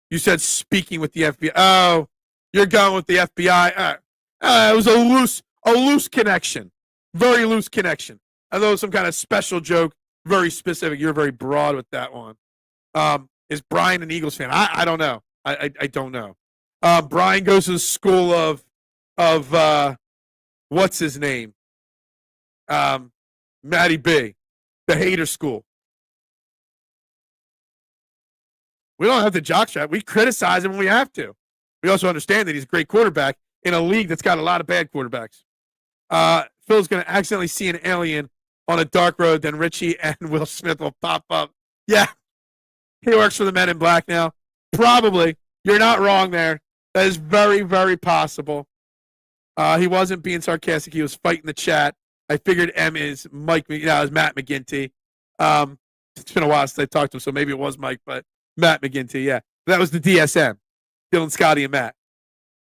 You said speaking with the FBI. Oh, you're going with the FBI. It was a loose connection. Very loose connection. I thought it was some kind of special joke. Very specific. You're very broad with that one. Is Brian an Eagles fan? I don't know. I don't know. Brian goes to the school of what's his name? Matty B, the hater school. We don't have to jockstrap. We criticize him when we have to. We also understand that he's a great quarterback in a league that's got a lot of bad quarterbacks. Phil's going to accidentally see an alien on a dark road, then Richie and Will Smith will pop up. Yeah, he works for the Men in Black now. Probably. You're not wrong there. That is very, very possible. He wasn't being sarcastic. He was fighting the chat. I figured M is Mike. It was Matt McGinty. It's been a while since I talked to him, so maybe it was Mike, but Matt McGinty, yeah. That was the DSM, Dylan, Scotty, and Matt.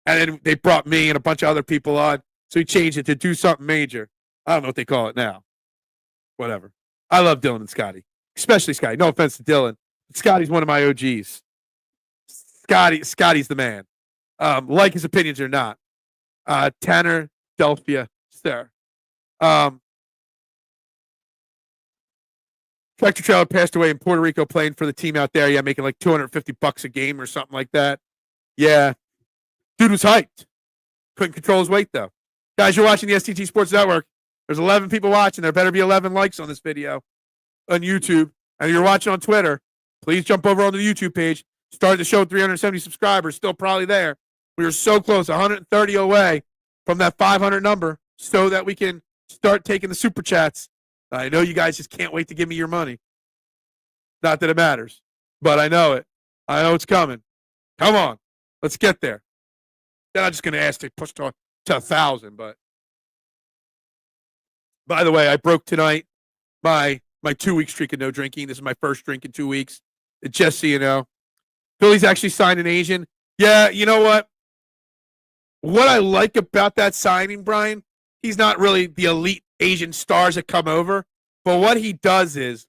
And then they brought me and a bunch of other people on, so he changed it to do something major. I don't know what they call it now. Whatever. I love Dylan and Scotty, especially Scotty. No offense to Dylan. Scotty's one of my OGs. Scotty's the man. Like his opinions or not. Tanner, Delphia, sir. Tractor Trailer passed away in Puerto Rico playing for the team out there. Yeah, making like $250 a game or something like that. Yeah. Dude was hyped. Couldn't control his weight, though. Guys, you're watching the STT Sports Network. There's 11 people watching. There better be 11 likes on this video on YouTube. And if you're watching on Twitter, please jump over onto the YouTube page. Started the show with 370 subscribers. Still probably there. We are so close, 130 away from that 500 number so that we can start taking the super chats. I know you guys just can't wait to give me your money. Not that it matters, but I know it. I know it's coming. Come on. Let's get there. Then I'm just going to ask to push to 1,000. But by the way, I broke tonight my 2-week streak of no drinking. This is my first drink in 2 weeks. Just so you know. Philly's actually signed an Asian. Yeah, you know what? What I like about that signing, Brian, he's not really the elite Asian stars that come over. But what he does is,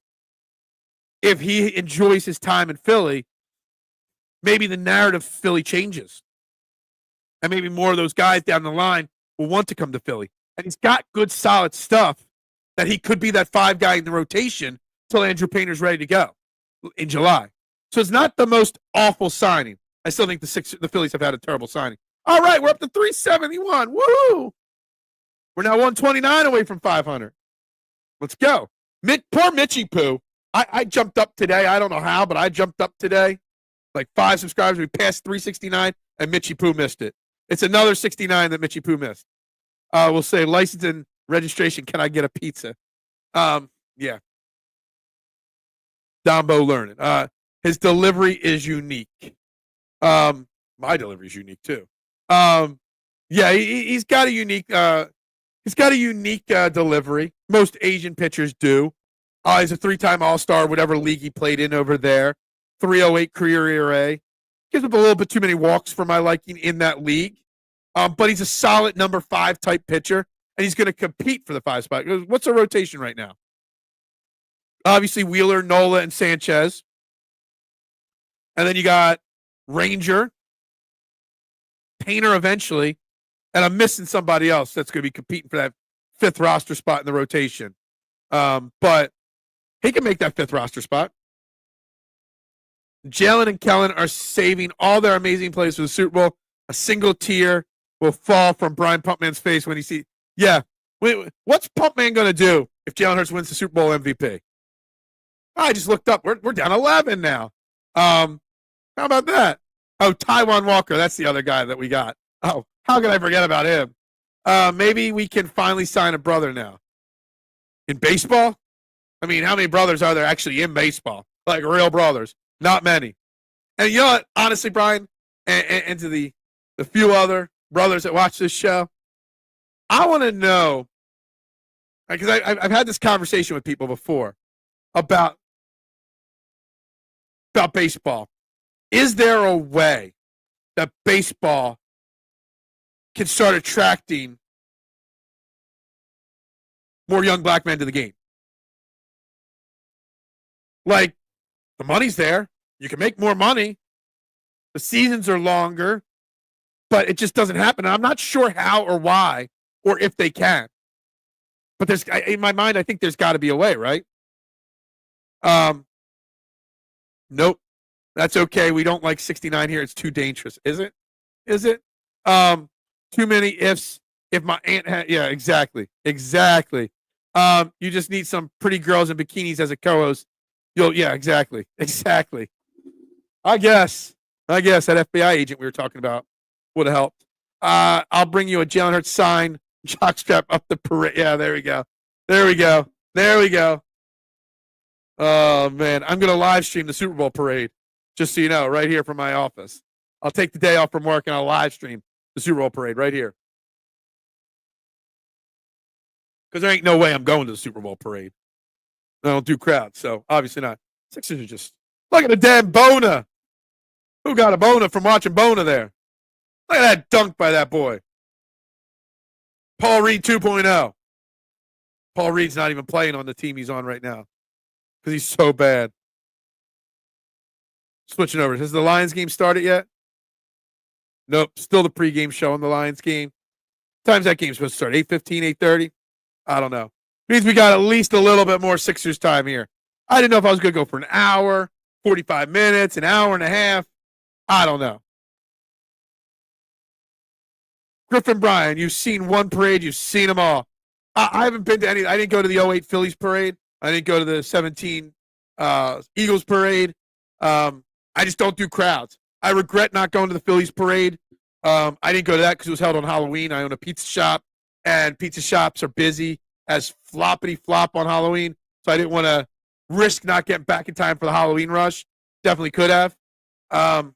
if he enjoys his time in Philly, maybe the narrative of Philly changes. And maybe more of those guys down the line will want to come to Philly. And he's got good, solid stuff that he could be that 5 guy in the rotation until Andrew Painter's ready to go in July. So it's not the most awful signing. I still think the Phillies have had a terrible signing. All right, we're up to 371. Woo! We're now 129 away from 500. Let's go. Poor Mitchie Poo. I jumped up today. I don't know how, but I jumped up today. Like 5 subscribers. We passed 369, and Mitchie Poo missed it. It's another 69 that Mitchie Poo missed. We'll say license and registration. Can I get a pizza? Yeah. Dombo learning. His delivery is unique. My delivery is unique too. Yeah, he's got a unique. He's got a unique delivery. Most Asian pitchers do. He's a 3-time All-Star, whatever league he played in over there. 308 career ERA. Gives up a little bit too many walks for my liking in that league. But he's a solid number 5 type pitcher, and he's going to compete for the 5 spot. What's the rotation right now? Obviously, Wheeler, Nola, and Sanchez. And then you got Ranger, Painter eventually, and I'm missing somebody else that's going to be competing for that 5th roster spot in the rotation. But he can make that 5th roster spot. Jalen and Kellen are saving all their amazing plays for the Super Bowl. A single tear will fall from Brian Pumpman's face when he sees. Yeah, what's Pumpman going to do if Jalen Hurts wins the Super Bowl MVP? I just looked up. We're down 11 now. How about that? Oh, Taiwan Walker. That's the other guy that we got. Oh, how could I forget about him? Maybe we can finally sign a brother now. In baseball? I mean, how many brothers are there actually in baseball? Like real brothers? Not many. And you know what? Honestly, Brian, and to the few other brothers that watch this show, I want to know, because I've had this conversation with people before about baseball. Is there a way that baseball can start attracting more young black men to the game? Like, the money's there. You can make more money. The seasons are longer, but it just doesn't happen. And I'm not sure how or why or if they can. But in my mind, I think there's got to be a way, right? Nope. That's okay. We don't like 69 here. It's too dangerous. Is it? Is it? Too many ifs. If my aunt had, yeah, exactly. Exactly. You just need some pretty girls in bikinis as a co-host. Yeah, exactly. Exactly. I guess that FBI agent we were talking about would have helped. I'll bring you a Jalen Hurts sign, jockstrap up the parade. Yeah, there we go. There we go. There we go. Oh, man. I'm going to live stream the Super Bowl parade, just so you know, right here from my office. I'll take the day off from work and I'll live stream the Super Bowl parade right here. Because there ain't no way I'm going to the Super Bowl parade. I don't do crowds, so obviously not. Sixers are just... Look at the damn Bona. Who got a Bona from watching Bona there? Look at that dunk by that boy. Paul Reed 2.0. Paul Reed's not even playing on the team he's on right now because he's so bad. Switching over. Has the Lions game started yet? Nope. Still the pregame show on the Lions game. What time's that game supposed to start? 8:15, 8:30? I don't know. Means we got at least a little bit more Sixers time here. I didn't know if I was going to go for an hour, 45 minutes, an hour and a half. I don't know. Griffin Bryan, you've seen one parade. You've seen them all. I haven't been to any. I didn't go to the 08 Phillies parade. I didn't go to the 17 Eagles parade. I just don't do crowds. I regret not going to the Phillies parade. I didn't go to that because it was held on Halloween. I own a pizza shop, and pizza shops are busy as floppity flop on Halloween, so I didn't want to risk not getting back in time for the Halloween rush. Definitely could have. The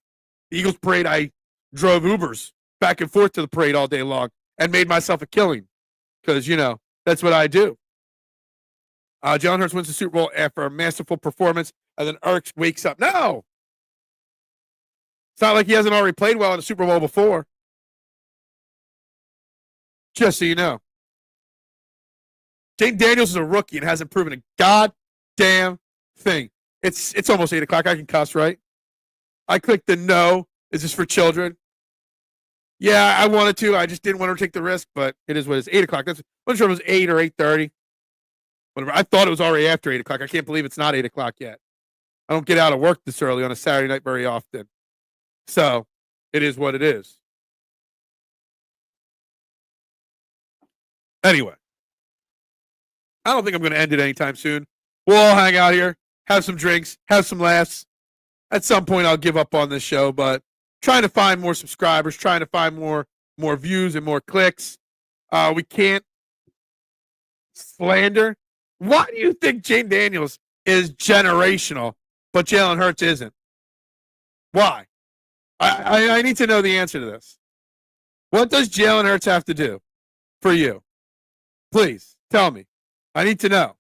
Eagles parade, I drove Ubers back and forth to the parade all day long and made myself a killing because, that's what I do. Jalen Hurts wins the Super Bowl after a masterful performance, and then Ertz wakes up. No! It's not like he hasn't already played well in the Super Bowl before. Just so you know. Jaden Daniels is a rookie and hasn't proven a goddamn thing. It's almost 8 o'clock. I can cuss, right? I clicked the no. Is this for children? Yeah, I wanted to. I just didn't want to take the risk, but it is what it is. 8 o'clock. I'm not sure if it was 8 or 8:30. Whatever. I thought it was already after 8 o'clock. I can't believe it's not 8 o'clock yet. I don't get out of work this early on a Saturday night very often. So it is what it is. Anyway, I don't think I'm going to end it anytime soon. We'll all hang out here, have some drinks, have some laughs. At some point, I'll give up on this show, but trying to find more subscribers, trying to find more views and more clicks. We can't slander. Why do you think Jaden Daniels is generational, but Jalen Hurts isn't? Why? I need to know the answer to this. What does Jalen Hurts have to do for you? Please tell me. I need to know.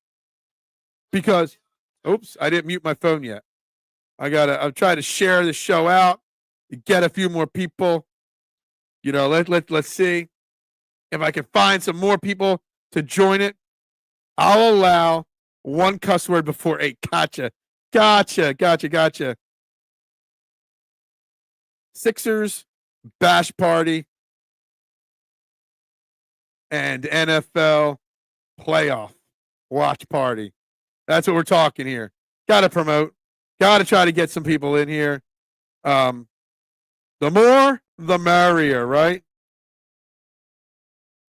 Because, oops, I didn't mute my phone yet. I'm trying to share the show out to get a few more people. Let's see if I can find some more people to join it. I'll allow one cuss word before 8. Gotcha. Sixers bash party and NFL playoff watch party. That's what we're talking here. Got to promote. Got to try to get some people in here. The more, the merrier, right?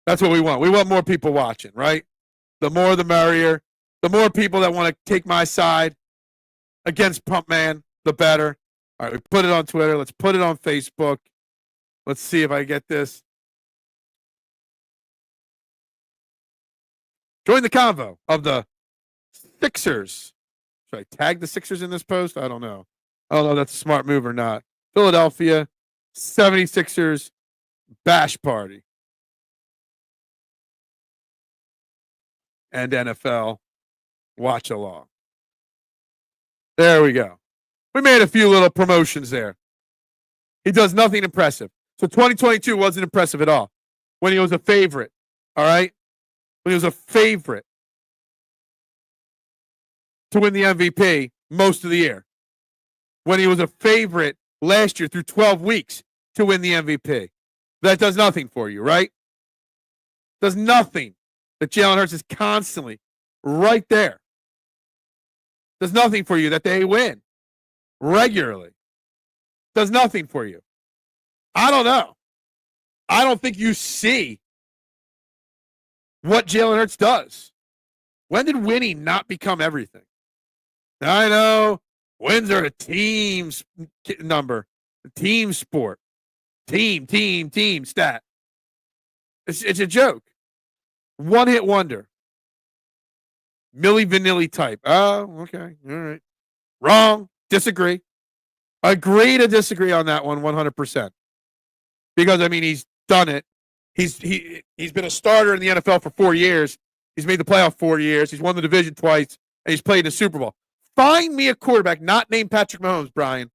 That's what we want. We want more people watching, right? The more, the merrier. The more people that want to take my side against Pump Man, the better. All right, we put it on Twitter. Let's put it on Facebook. Let's see if I get this. Join the convo of the Sixers. Should I tag the Sixers in this post? I don't know. I don't know if that's a smart move or not. Philadelphia 76ers bash party. And NFL watch along. There we go. We made a few little promotions there. He does nothing impressive. So 2022 wasn't impressive at all. When he was a favorite, all right? When he was a favorite to win the MVP most of the year. When he was a favorite last year through 12 weeks to win the MVP. That does nothing for you, right? Does nothing. That Jalen Hurts is constantly right there. Does nothing for you that they win regularly. Does nothing for you. I don't know. I don't think you see what Jalen Hurts does. When did winning not become everything? I know wins are a team number, a team sport, team stat. It's a joke. One hit wonder. Milli Vanilli type. Oh, okay. All right. Wrong. Disagree. Agree to disagree on that one 100%. Because, he's done it. He's been a starter in the NFL for 4 years. He's made the playoff 4 years. He's won the division twice, and he's played in the Super Bowl. Find me a quarterback not named Patrick Mahomes, Brian.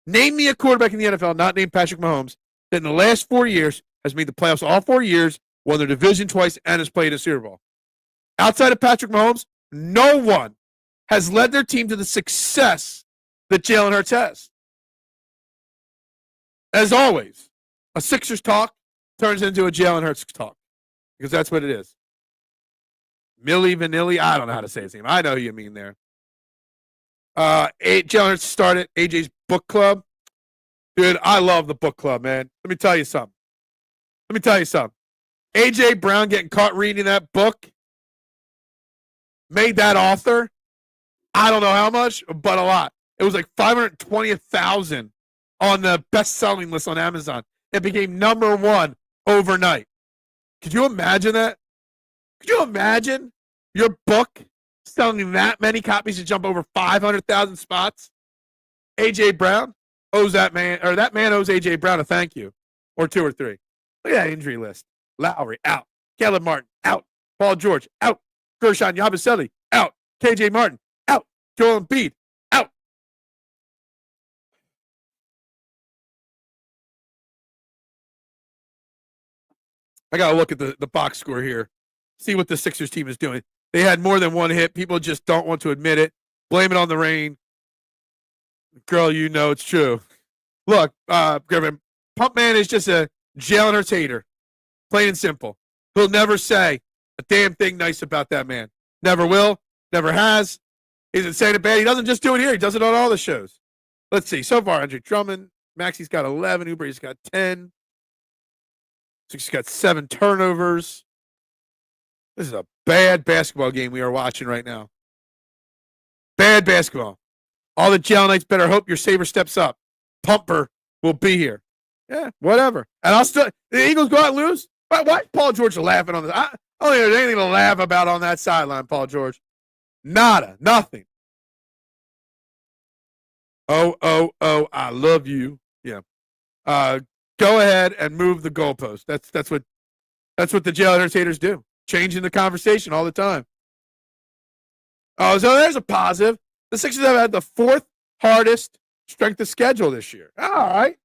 Name me a quarterback in the NFL not named Patrick Mahomes that in the last 4 years has made the playoffs all 4 years, won the division twice, and has played in the Super Bowl. Outside of Patrick Mahomes, no one has led their team to the success that Jalen Hurts has. As always, a Sixers talk turns into a Jalen Hurts talk because that's what it is. Milli Vanilli, I don't know how to say his name. I know who you mean there. Jalen Hurts started AJ's book club. Dude, I love the book club, man. Let me tell you something. AJ Brown getting caught reading that book made that author, I don't know how much, but a lot. It was like 520,000 on the best-selling list on Amazon. It became #1 overnight. Could you imagine that? Could you imagine your book selling that many copies to jump over 500,000 spots? A.J. Brown owes that man, or that man owes A.J. Brown a thank you, or 2 or 3. Look at that injury list. Lowry, out. Caleb Martin, out. Paul George, out. Gershon Yabusele, out. K.J. Martin, out. Joel Embiid, out. I got to look at the box score here, see what the Sixers team is doing. They had more than one hit. People just don't want to admit it. Blame it on the rain. Girl, you know it's true. Look, Griffin, Pump Man is just a jail entertainer. Plain and simple. He'll never say a damn thing nice about that man. Never will. Never has. He's saying it bad. He doesn't just do it here. He does it on all the shows. Let's see. So far, Andre Drummond. Maxi's got 11. Oubra's got 10. He's got 7 turnovers. This is a bad basketball game we are watching right now. Bad basketball. All the jail Knights better hope your saver steps up. Pumper will be here. Yeah, whatever. And I'll still, the Eagles go out and lose? Why is Paul George laughing on this? I don't think there's anything to laugh about on that sideline, Paul George. Nada. Nothing. Oh, I love you. Yeah. Go ahead and move the goalpost. That's what the jail entertainers do. Changing the conversation all the time. Oh, so there's a positive. The Sixers have had the 4th hardest strength of schedule this year. All right.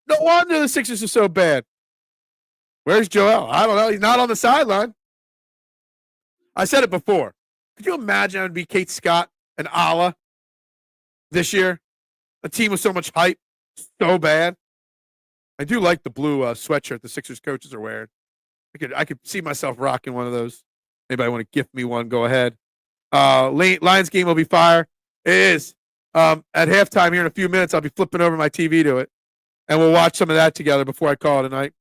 No wonder the Sixers are so bad. Where's Joel? I don't know. He's not on the sideline. I said it before. Could you imagine it would be Kate Scott and Ala this year? A team with so much hype, so bad. I do like the blue sweatshirt the Sixers coaches are wearing. I could see myself rocking one of those. Anybody want to gift me one? Go ahead. Lions game will be fire. It is. At halftime here in a few minutes, I'll be flipping over my TV to it, and we'll watch some of that together before I call it a night.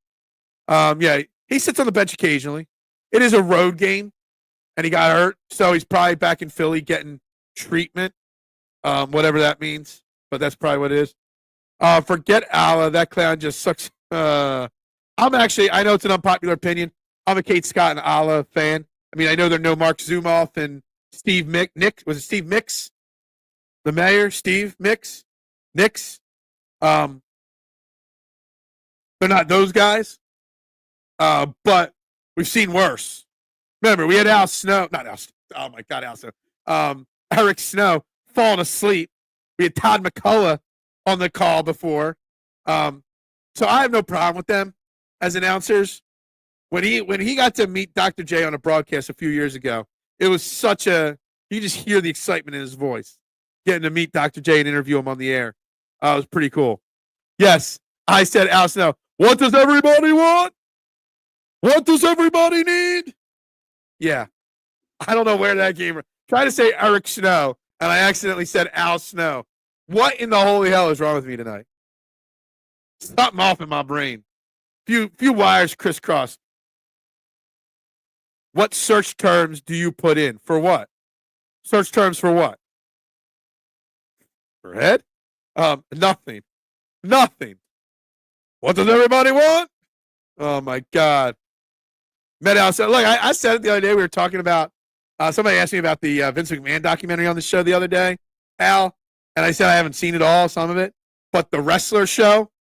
Yeah, he sits on the bench occasionally. It is a road game, and he got hurt, so he's probably back in Philly getting treatment, whatever that means, but that's probably what it is. Forget Ala. That clown just sucks. I know it's an unpopular opinion. I'm a Kate Scott and Ala fan. I mean, I know there are no Mark Zumoff and Steve Nick. Was it Steve Mix? The mayor, Steve Mix? Nix? They're not those guys. But we've seen worse. Remember, we had Al Snow. Not Al. Oh, my God, Al Snow. Eric Snow falling asleep. We had Todd McCullough on the call before. So I have no problem with them as announcers. When he got to meet Dr. J on a broadcast a few years ago, it was such a – you just hear the excitement in his voice, getting to meet Dr. J and interview him on the air. It was pretty cool. Yes, I said Al Snow. What does everybody want? What does everybody need? Yeah. I don't know where that came from. Try to say Eric Snow, and I accidentally said Al Snow. What in the holy hell is wrong with me tonight? Something off in my brain. Few wires crisscrossed. What search terms do you put in? For what? Search terms for what? For head? Nothing. Nothing. What does everybody want? Oh, my God. Met Al. Look, I said it the other day. We were talking about, somebody asked me about the Vince McMahon documentary on the show the other day, Al. And I said I haven't seen it all, some of it. But the wrestler show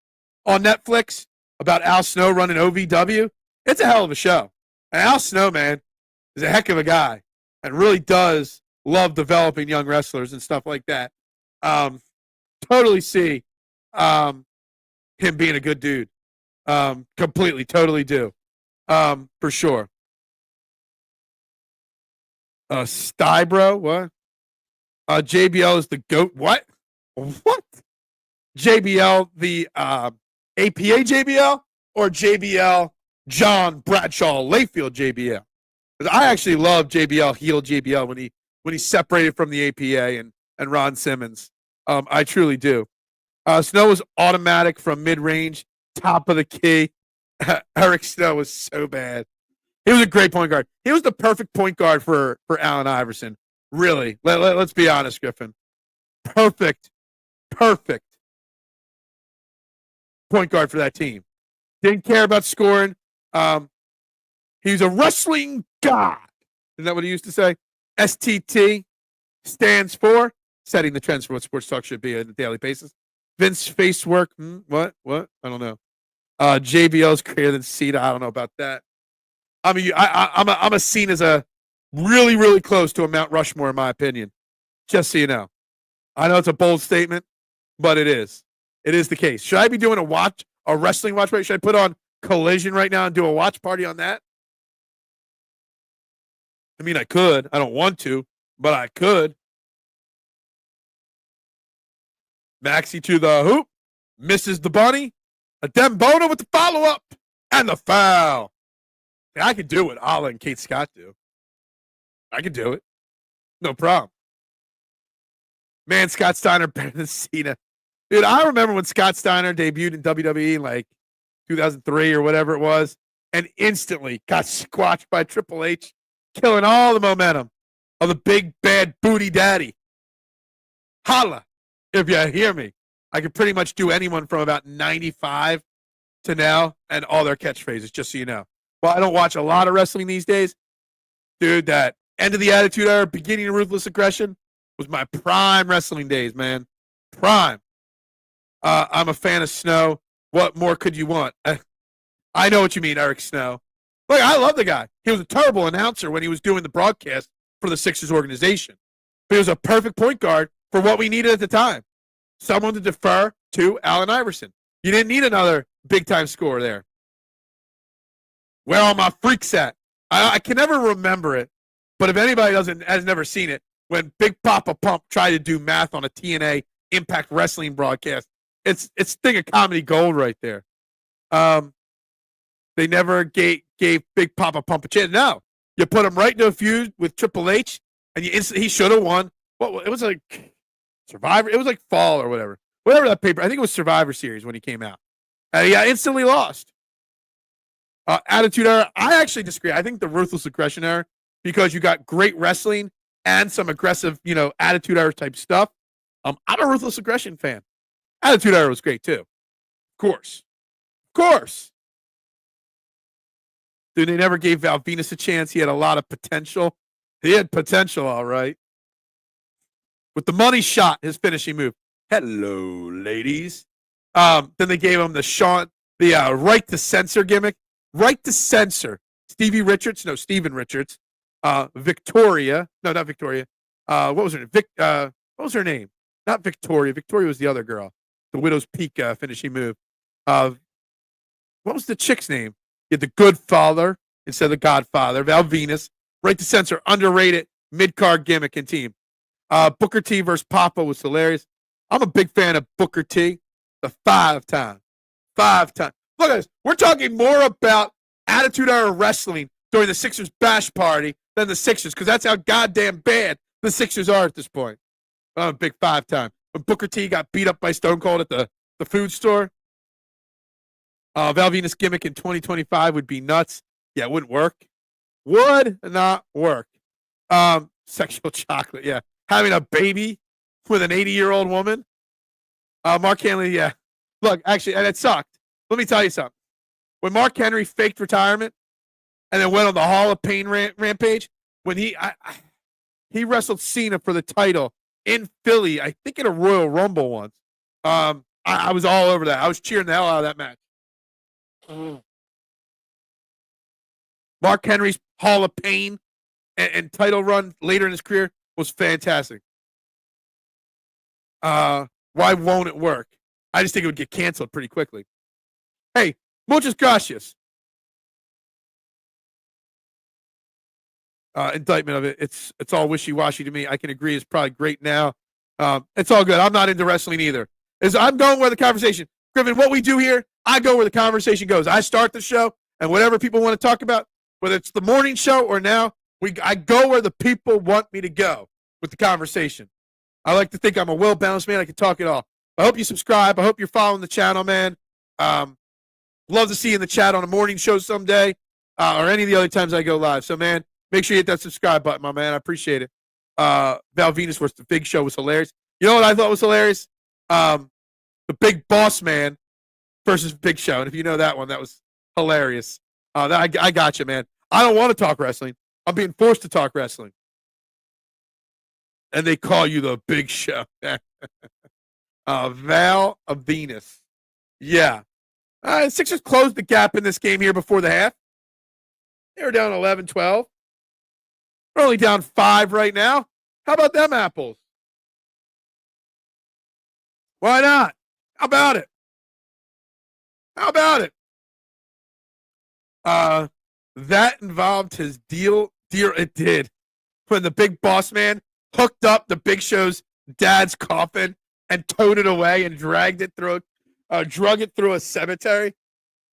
on Netflix about Al Snow running OVW, it's a hell of a show. And Al Snow, man, is a heck of a guy and really does love developing young wrestlers and stuff like that. Totally see him being a good dude. Completely, totally do. For sure. Stybro, what? JBL is the GOAT. What? What? JBL, the APA JBL, or JBL John Bradshaw Layfield JBL? I actually love JBL, heel JBL, when he separated from the APA and Ron Simmons. I truly do. Snow was automatic from mid-range, top of the key. Eric Snow was so bad. He was a great point guard. He was the perfect point guard for Allen Iverson. Really. Let's be honest, Griffin. Perfect point guard for that team. Didn't care about scoring. He's a wrestling god. Isn't that what he used to say? STT stands for setting the trends for what sports talk should be on a daily basis. Vince face work. What? I don't know. JBL's greater than Cena. I don't know about that. I mean, I'm a seen as a really, really close to a Mount Rushmore, in my opinion. Just so you know. I know it's a bold statement, but it is. It is the case. Should I be doing a wrestling watch party? Should I put on Collision right now and do a watch party on that? I mean, I could. I don't want to, but I could. Maxie to the hoop. Misses the bunny. A Dembona with the follow-up. And the foul. Yeah, I could do what Ala and Kate Scott do. I could do it. No problem. Man, Scott Steiner better than Cena. Dude, I remember when Scott Steiner debuted in WWE in like 2003 or whatever it was, and instantly got squashed by Triple H, killing all the momentum of the big, bad booty daddy. Holla, if you hear me. I could pretty much do anyone from about 95 to now and all their catchphrases, just so you know. Well, I don't watch a lot of wrestling these days. Dude, that end of the Attitude Era, beginning of Ruthless Aggression was my prime wrestling days, man. Prime. I'm a fan of Snow. What more could you want? I know what you mean, Eric Snow. Look, I love the guy. He was a terrible announcer when he was doing the broadcast for the Sixers organization. But he was a perfect point guard for what we needed at the time. Someone to defer to Allen Iverson. You didn't need another big-time scorer there. Where are my freaks at? I can never remember it, but if anybody has never seen it, when Big Papa Pump tried to do math on a TNA Impact Wrestling broadcast, it's thing of comedy gold right there. They never gave Big Papa Pump a chance. No, you put him right into a feud with Triple H, and he should have won. What it was like Survivor? It was like Fall or whatever that paper. I think it was Survivor Series when he came out. He got instantly lost. Attitude Era. I actually disagree. I think the Ruthless Aggression Era, because you got great wrestling and some aggressive, Attitude Era type stuff. I'm a Ruthless Aggression fan. Attitude Era was great too. Of course. Dude, they never gave Val Venus a chance. He had a lot of potential. He had potential, all right. With the money shot, his finishing move. Hello, ladies. Then they gave him the right to censor gimmick. Right to censor. Steven Richards. Victoria. No, not Victoria. What was her name? What was her name? Not Victoria. Victoria was the other girl. The Widow's Peak finishing move. What was the chick's name? You had the Good Father instead of the Godfather. Val Venus. Right to censor. Underrated mid-card gimmick and team. Booker T versus Papa was hilarious. I'm a big fan of Booker T. The five-time. Look at this. We're talking more about Attitude Era wrestling during the Sixers bash party than the Sixers, because that's how goddamn bad the Sixers are at this point. I'm a big five-time. When Booker T got beat up by Stone Cold at the food store, Val Venus gimmick in 2025 would be nuts. Yeah, it wouldn't work. Would not work. Sexual chocolate, yeah. Having a baby with an 80-year-old woman. Mark Henry, yeah. Look, actually, and it sucked. Let me tell you something. When Mark Henry faked retirement and then went on the Hall of Pain rampage, when he wrestled Cena for the title in Philly, I think in a Royal Rumble once. I was all over that. I was cheering the hell out of that match. Mark Henry's Hall of Pain and title run later in his career was fantastic. Why won't it work? I just think it would get canceled pretty quickly. Hey, muchas gracias. Indictment of it. It's all wishy-washy to me. I can agree it's probably great now. It's all good. I'm not into wrestling either. I'm going where the conversation. Griffin, what we do here, I go where the conversation goes. I start the show, and whatever people want to talk about, whether it's the morning show or now, I go where the people want me to go with the conversation. I like to think I'm a well-balanced man. I can talk it all. I hope you subscribe. I hope you're following the channel, man. Love to see you in the chat on a morning show someday or any of the other times I go live. So, man, make sure you hit that subscribe button, my man. I appreciate it. Val Venus versus the Big Show was hilarious. You know what I thought was hilarious? The Big Boss Man versus Big Show. And if you know that one, that was hilarious. I got you, man. I don't want to talk wrestling. I'm being forced to talk wrestling. And they call you the Big Show. Val of Venus. Yeah. Sixers closed the gap in this game here before the half. They were down 11-12. We're only down 5 right now. How about them apples? Why not? How about it? How about it? That involved his deal. It did. When the big boss man hooked up the Big Show's dad's coffin and towed it away and drug it through a cemetery,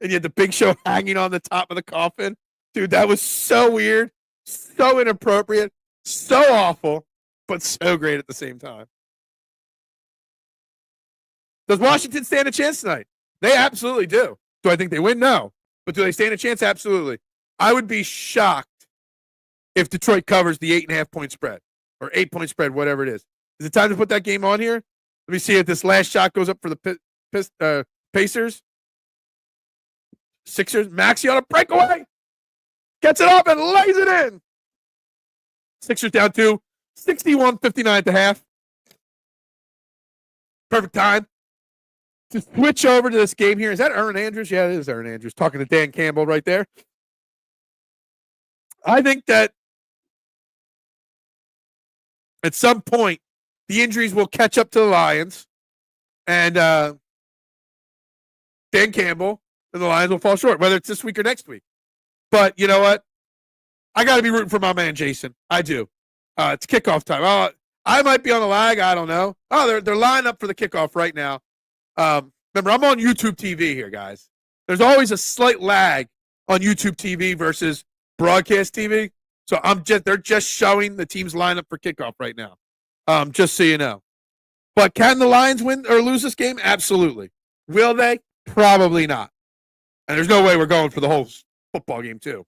and you had the Big Show hanging on the top of the coffin. Dude, that was so weird, so inappropriate, so awful, but so great at the same time. Does Washington stand a chance tonight? They absolutely do. Do I think they win? No. But do they stand a chance? Absolutely. I would be shocked if Detroit covers the 8.5-point spread or 8-point spread, whatever it is. Is it time to put that game on here? Let me see if this last shot goes up for the Pacers. Sixers. Maxey on a breakaway. Gets it up and lays it in. Sixers down 2. 61-59 at the half. Perfect time to switch over to this game here. Is that Aaron Andrews? Yeah, it is Aaron Andrews. Talking to Dan Campbell right there. I think that at some point, the injuries will catch up to the Lions. And Dan Campbell and the Lions will fall short, whether it's this week or next week. But you know what? I got to be rooting for my man, Jason. I do. It's kickoff time. I might be on the lag. I don't know. Oh, they're lining up for the kickoff right now. Remember, I'm on YouTube TV here, guys. There's always a slight lag on YouTube TV versus broadcast TV. So they're just showing the team's lineup for kickoff right now. Just so you know. But can the Lions win or lose this game? Absolutely. Will they? Probably not. And there's no way we're going for the whole football game, too.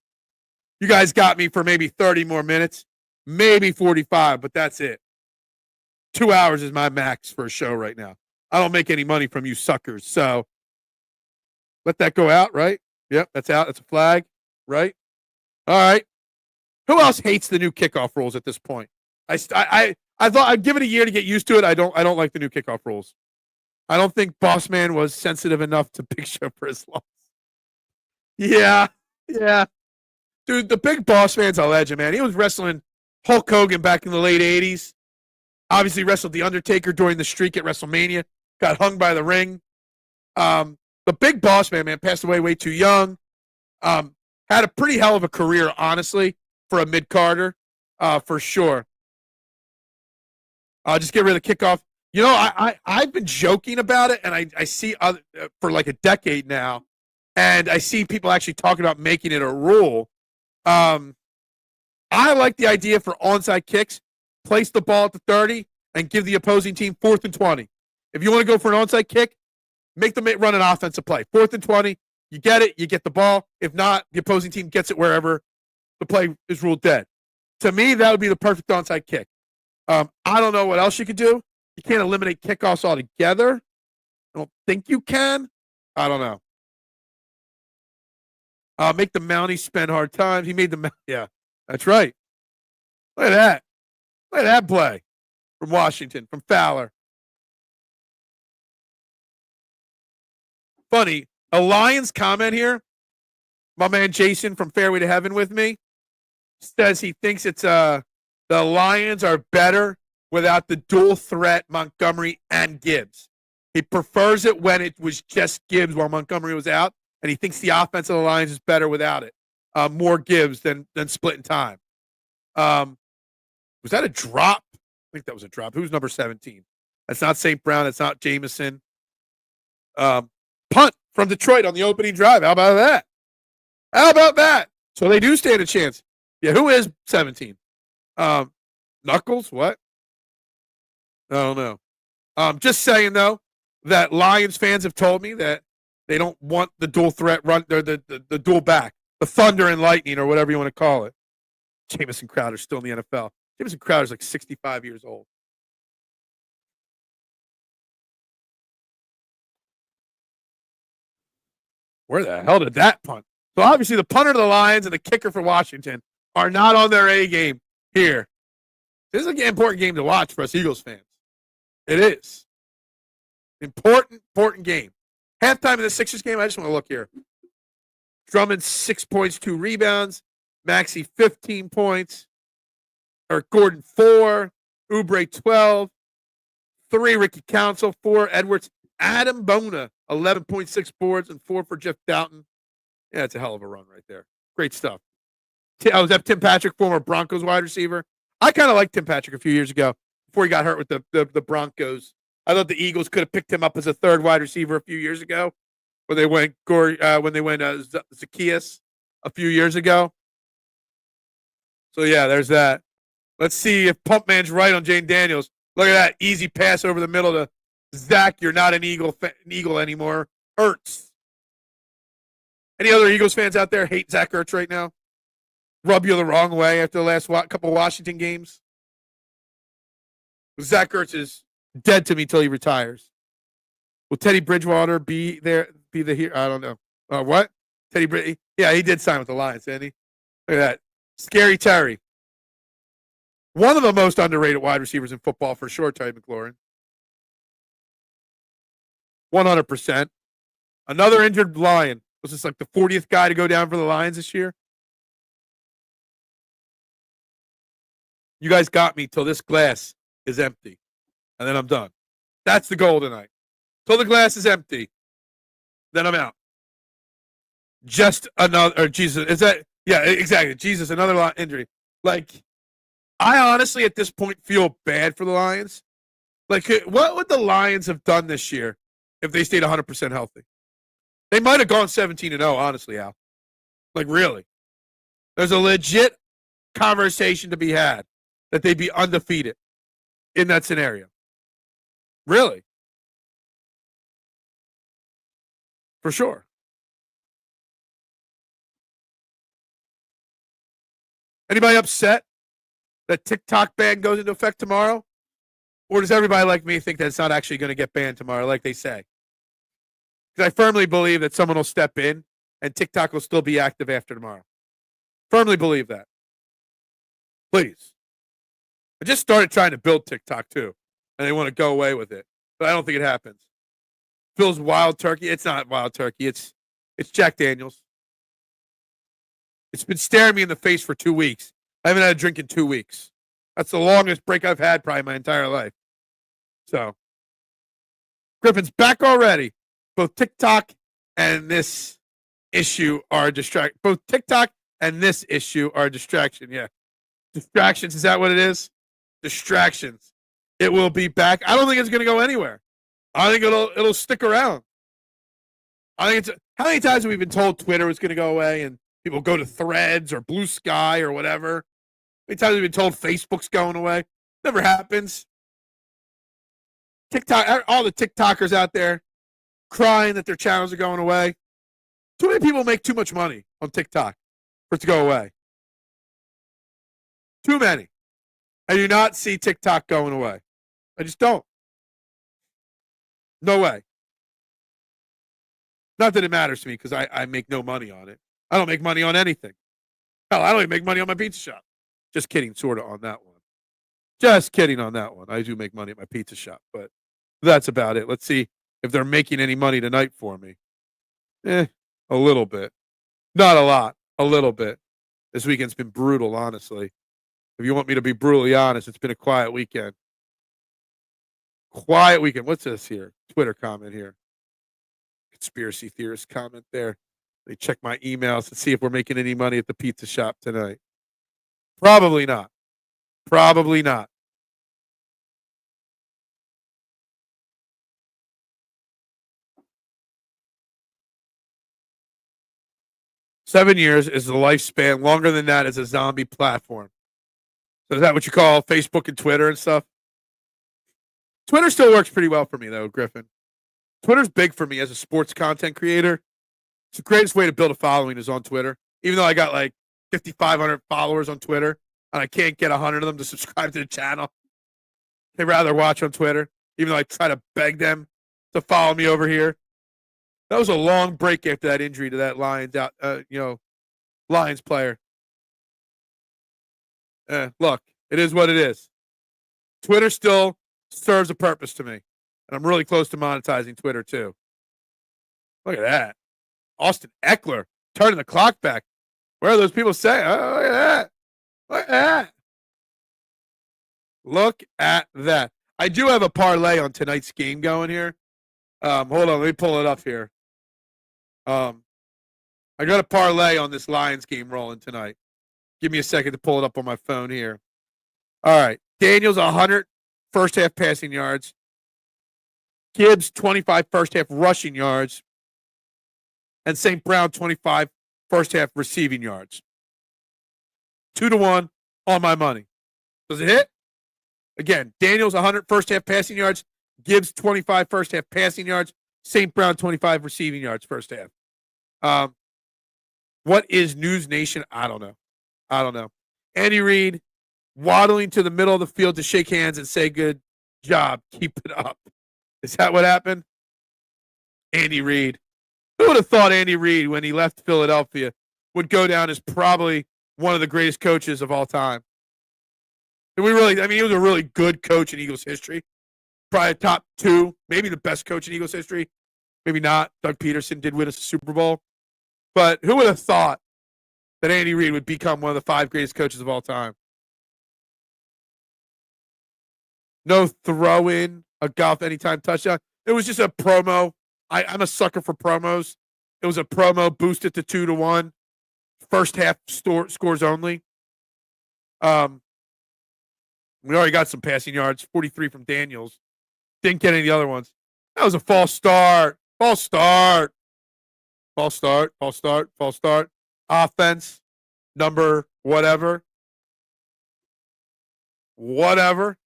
You guys got me for maybe 30 more minutes, maybe 45, but that's it. 2 hours is my max for a show right now. I don't make any money from you suckers. So let that go out, right? Yep, that's out. That's a flag, right? All right. Who else hates the new kickoff rules at this point? I thought I'd give it a year to get used to it. I don't like the new kickoff rules. I don't think Boss Man was sensitive enough to Big Show for his loss. Yeah. Dude, the Big Boss Man's a legend, man. He was wrestling Hulk Hogan back in the late 80s. Obviously wrestled The Undertaker during the streak at WrestleMania. Got hung by the ring. The Big Boss Man, passed away way too young. Had a pretty hell of a career, honestly, for a mid-carder, for sure. Just get rid of the kickoff. You know, I've been joking about it, and I see for like a decade now, and I see people actually talking about making it a rule. I like the idea for onside kicks. Place the ball at the 30 and give the opposing team 4th and 20. If you want to go for an onside kick, make them run an offensive play. 4th and 20, you get it, you get the ball. If not, the opposing team gets it wherever the play is ruled dead. To me, that would be the perfect onside kick. I don't know what else you could do. You can't eliminate kickoffs altogether. I don't think you can. I don't know. Make the Mountie spend hard times. He made the yeah, that's right. Look at that. Look at that play from Washington, from Fowler. Funny, a Lions comment here. My man Jason from Fairway to Heaven with me says he thinks it's the Lions are better without the dual threat Montgomery and Gibbs. He prefers it when it was just Gibbs while Montgomery was out, and he thinks the offense of the Lions is better without it. More Gibbs than splitting time. Was that a drop? I think that was a drop. Who's number 17? That's not St. Brown. That's not Jameson. Punt from Detroit on the opening drive. How about that? How about that? So they do stand a chance. Yeah, who is 17? Knuckles? What? I don't know. Just saying, though, that Lions fans have told me that they don't want the dual threat run, or the dual back, the thunder and lightning, or whatever you want to call it. Jamison Crowder's still in the NFL. Jamison Crowder's like 65 years old. Where the hell did that punt? So obviously the punter to the Lions and the kicker for Washington are not on their A game here. This is an important game to watch for us Eagles fans. It is. Important game. Halftime of the Sixers game, I just want to look here. Drummond, 6 points, 2 rebounds. Maxey, 15 points. Or Gordon, 4. Oubre, 12. 3, Ricky Council. 4, Edwards. Adam Bona, 11.6 boards and 4 for Jeff Doughton. Yeah, it's a hell of a run right there. Great stuff. Was that Tim Patrick, former Broncos wide receiver? I kind of liked Tim Patrick a few years ago before he got hurt with the Broncos. I thought the Eagles could have picked him up as a third wide receiver a few years ago when they went Zacchaeus a few years ago. So, yeah, there's that. Let's see if Pump Man's right on Jane Daniels. Look at that. Easy pass over the middle to Zach. You're not an Eagle anymore. Ertz. Any other Eagles fans out there hate Zach Ertz right now? Rub you the wrong way after the last couple of Washington games? Zach Ertz is dead to me till he retires. Will Teddy Bridgewater be the here? I don't know. What? Teddy Bridgewater? Yeah, he did sign with the Lions, didn't he? Look at that. Scary Terry. One of the most underrated wide receivers in football for sure, Terry McLaurin. 100%. Another injured Lion. Was this like the 40th guy to go down for the Lions this year? You guys got me till this glass is empty. And then I'm done. That's the goal tonight. Till the glass is empty. Then I'm out. Just another, or Jesus, is that, yeah, exactly. Jesus, another injury. Like, I honestly at this point feel bad for the Lions. Like, what would the Lions have done this year if they stayed 100% healthy? They might have gone 17-0, honestly, Al. Like, really. There's a legit conversation to be had that they'd be undefeated in that scenario. Really. For sure. Anybody upset that TikTok ban goes into effect tomorrow? Or does everybody like me think that it's not actually going to get banned tomorrow like they say? Because I firmly believe that someone will step in and TikTok will still be active after tomorrow. Firmly believe that. Please. I just started trying to build TikTok too, and they want to go away with it. But I don't think it happens. Phil's wild turkey. It's not wild turkey. It's Jack Daniels. It's been staring me in the face for 2 weeks. I haven't had a drink in 2 weeks. That's the longest break I've had probably my entire life. So, Griffin's back already. Both TikTok and this issue are a distraction. Both TikTok and this issue are a distraction. Yeah. Distractions. Is that what it is? Distractions. It will be back. I don't think it's going to go anywhere. I think it'll stick around. I think it's how many times have we been told Twitter was going to go away and people go to Threads or Blue Sky or whatever? How many times have we been told Facebook's going away? Never happens. TikTok, all the TikTokers out there crying that their channels are going away. Too many people make too much money on TikTok for it to go away. Too many. I do not see TikTok going away. I just don't. No way. Not that it matters to me because I make no money on it. I don't make money on anything. Hell, I don't even make money on my pizza shop. Just kidding, sort of on that one. Just kidding on that one. I do make money at my pizza shop, but that's about it. Let's see if they're making any money tonight for me. A little bit. Not a lot. A little bit. This weekend's been brutal, honestly. If you want me to be brutally honest, it's been a quiet weekend. Quiet weekend. What's this here? Twitter comment here. Conspiracy theorist comment there. They check my emails to see if we're making any money at the pizza shop tonight. Probably not. Probably not. Seven years is the lifespan. Longer than that is a zombie platform. So is that what you call Facebook and Twitter and stuff? Twitter still works pretty well for me, though, Griffin. Twitter's big for me as a sports content creator. It's the greatest way to build a following is on Twitter. Even though I got like 5,500 followers on Twitter, and I can't get 100 of them to subscribe to the channel. They'd rather watch on Twitter, even though I try to beg them to follow me over here. That was a long break after that injury to that Lions player. Look, it is what it is. Twitter still serves a purpose to me. And I'm really close to monetizing Twitter too. Look at that. Austin Eckler turning the clock back. Where are those people saying? Oh, look at that. Look at that. Look at that. I do have a parlay on tonight's game going here. Hold on, let me pull it up here. I got a parlay on this Lions game rolling tonight. Give me a second to pull it up on my phone here. All right. Daniels 100 first half passing yards. Gibbs 25 first half rushing yards. And St. Brown 25 first half receiving yards. 2-1 on my money. Does it hit? Again, Daniels 100 first half passing yards. Gibbs 25 first half passing yards. St. Brown 25 receiving yards first half. What is News Nation? I don't know. Andy Reid waddling to the middle of the field to shake hands and say good job. Keep it up. Is that what happened? Andy Reid. Who would have thought Andy Reid, when he left Philadelphia, would go down as probably one of the greatest coaches of all time? And he was a really good coach in Eagles history. Probably top 2, maybe the best coach in Eagles history. Maybe not. Doug Peterson did win us a Super Bowl. But who would have thought that Andy Reid would become one of the 5 greatest coaches of all time? No throw-in, a golf anytime touchdown. It was just a promo. I'm a sucker for promos. It was a promo boosted to 2-1. First half scores only. We already got some passing yards, 43 from Daniels. Didn't get any of the other ones. That was a false start. False start. False start. False start. False start. Offense, number whatever. Whatever.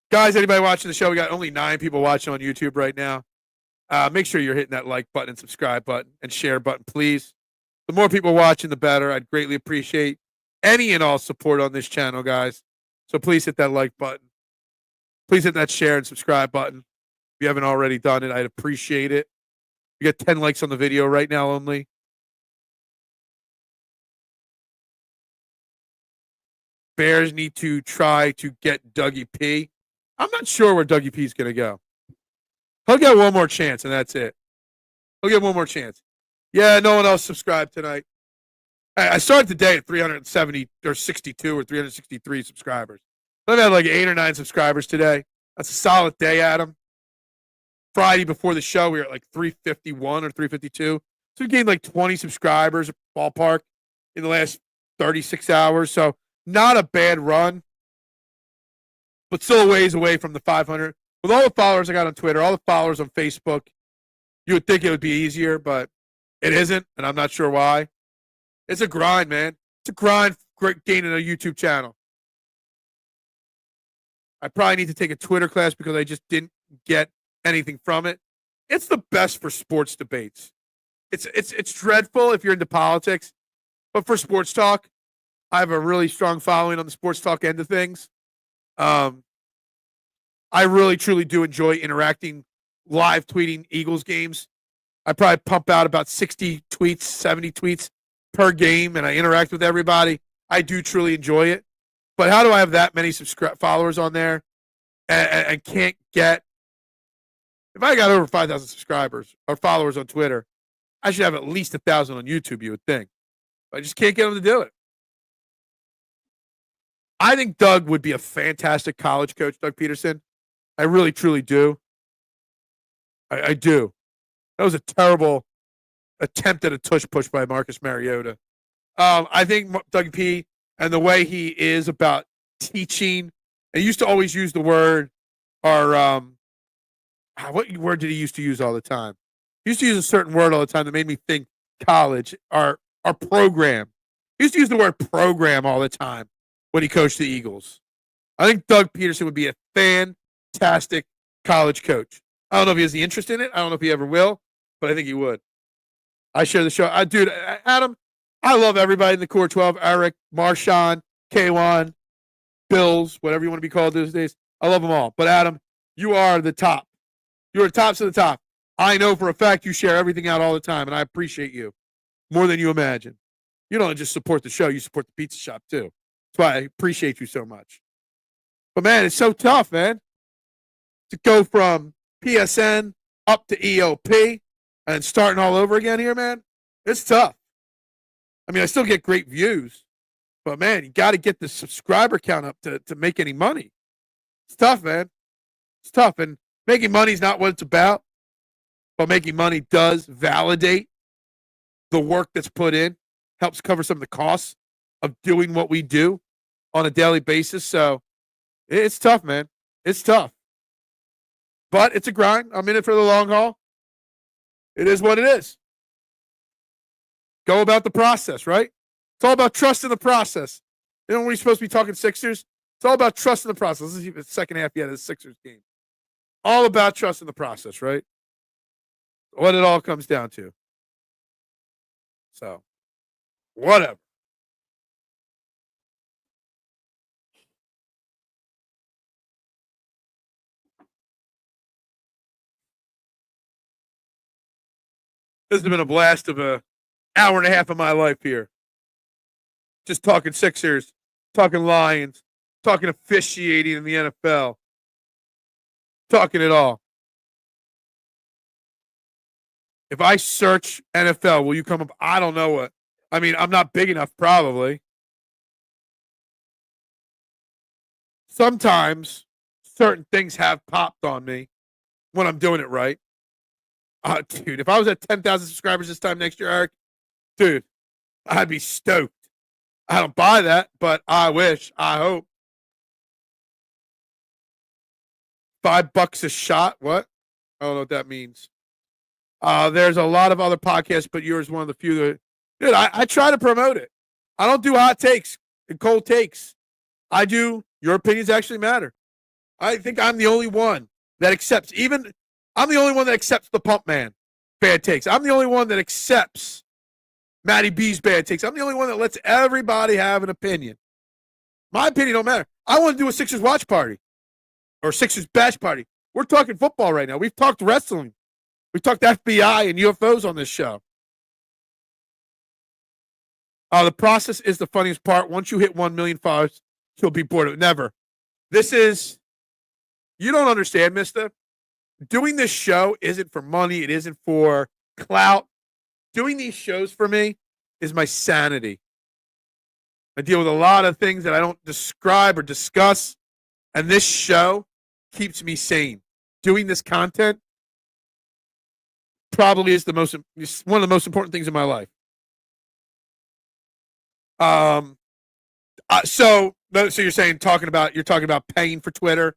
Guys, anybody watching the show? We got only 9 people watching on YouTube right now. Make sure you're hitting that like button and subscribe button and share button, please. The more people watching, the better. I'd greatly appreciate any and all support on this channel, guys. So please hit that like button. Please hit that share and subscribe button. If you haven't already done it, I'd appreciate it. You got 10 likes on the video right now only. Bears need to try to get Dougie P. I'm not sure where Dougie P is going to go. He'll get one more chance, and that's it. He'll get one more chance. Yeah, no one else subscribed tonight. I started the day at 370 or 62 or 363 subscribers. I've had like 8 or 9 subscribers today. That's a solid day, Adam. Friday before the show, we were at like 351 or 352. So we gained like 20 subscribers, ballpark, in the last 36 hours. So not a bad run, but still a ways away from the 500. With all the followers I got on Twitter, all the followers on Facebook, you would think it would be easier, but it isn't, and I'm not sure why. It's a grind, man. It's a grind gaining a YouTube channel. I probably need to take a Twitter class because I just didn't get anything from it. It's the best for sports debates. It's dreadful if you're into politics, but for sports talk, I have a really strong following on the sports talk end of things. I really, truly do enjoy interacting, live tweeting Eagles games. I probably pump out about 60 tweets, 70 tweets per game, and I interact with everybody. I do truly enjoy it. But how do I have that many followers on there and can't get – if I got over 5,000 subscribers or followers on Twitter, I should have at least 1,000 on YouTube, you would think. But I just can't get them to do it. I think Doug would be a fantastic college coach, Doug Peterson. I really, truly do. I do. That was a terrible attempt at a tush push by Marcus Mariota. I think Doug P. and the way he is about teaching, and he used to always use the word, or what word did he used to use all the time? He used to use a certain word all the time that made me think college, our program. He used to use the word program all the time when he coached the Eagles. I think Doug Peterson would be a fantastic college coach. I don't know if he has the interest in it. I don't know if he ever will, but I think he would. I share the show. Dude, Adam, I love everybody in the Core 12. Eric, Marshawn, K1, Bills, whatever you want to be called these days. I love them all. But Adam, you are the top. You're the tops of the top. I know for a fact you share everything out all the time, and I appreciate you more than you imagine. You don't just support the show, you support the pizza shop too. That's why I appreciate you so much. But man, it's so tough, man, to go from PSN up to EOP and starting all over again here, man. It's tough. I mean, I still get great views, but man, you got to get the subscriber count up to make any money. It's tough, man. It's tough. And making money is not what it's about, but making money does validate the work that's put in, helps cover some of the costs of doing what we do on a daily basis. So it's tough, man. It's tough. But it's a grind. I'm in it for the long haul. It is what it is. Go about the process, right? It's all about trusting the process. You know, when we're supposed to be talking Sixers, it's all about trusting the process. This is even the second half yet of the Sixers game. All about trusting the process, right? What it all comes down to. So, whatever. This has been a blast of an hour and a half of my life here. Just talking Sixers, talking Lions, talking officiating in the NFL, talking it all. If I search NFL, will you come up? I don't know what. I mean, I'm not big enough, probably. Sometimes certain things have popped on me when I'm doing it right. Dude, if I was at 10,000 subscribers this time next year, Eric, dude, I'd be stoked. I don't buy that, but I wish, I hope. $5 a shot? What? I don't know what that means. There's a lot of other podcasts, but yours is one of the few that, dude, I try to promote it. I don't do hot takes and cold takes. I do, your opinions actually matter. I think I'm the only one that accepts, I'm the only one that accepts the Pump Man bad takes. I'm the only one that accepts Matty B's bad takes. I'm the only one that lets everybody have an opinion. My opinion don't matter. I want to do a Sixers watch party or Sixers bash party. We're talking football right now. We've talked wrestling. We've talked FBI and UFOs on this show. The process is the funniest part. Once you hit 1 million followers, you'll be bored of it. Never. You don't understand, mister. Doing this show isn't for money. It isn't for clout. Doing these shows for me is my sanity. I deal with a lot of things that I don't describe or discuss, and this show keeps me sane. Doing this content probably is one of the most important things in my life. So you're saying talking about paying for Twitter,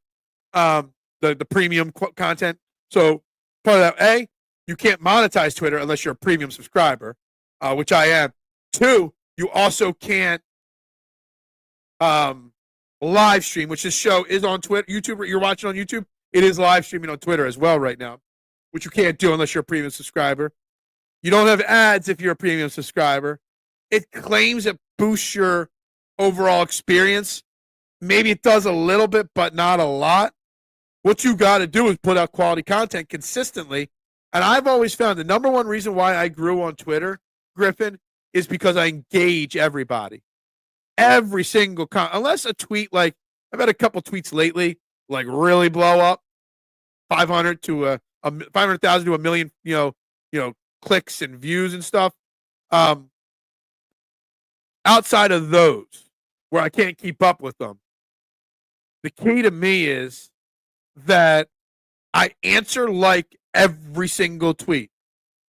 the premium content. So part of that, you can't monetize Twitter unless you're a premium subscriber, which I am. 2, you also can't live stream, which this show is on Twitter. YouTube, you're watching on YouTube. It is live streaming on Twitter as well right now, which you can't do unless you're a premium subscriber. You don't have ads if you're a premium subscriber. It claims it boosts your overall experience. Maybe it does a little bit, but not a lot. What you got to do is put out quality content consistently. And I've always found the number one reason why I grew on Twitter, Griffin, is because I engage everybody. Every single unless a tweet, like I've had a couple tweets lately, like really blow up, 500,000 to a million, clicks and views and stuff. Outside of those, where I can't keep up with them, the key to me is that I answer like every single tweet,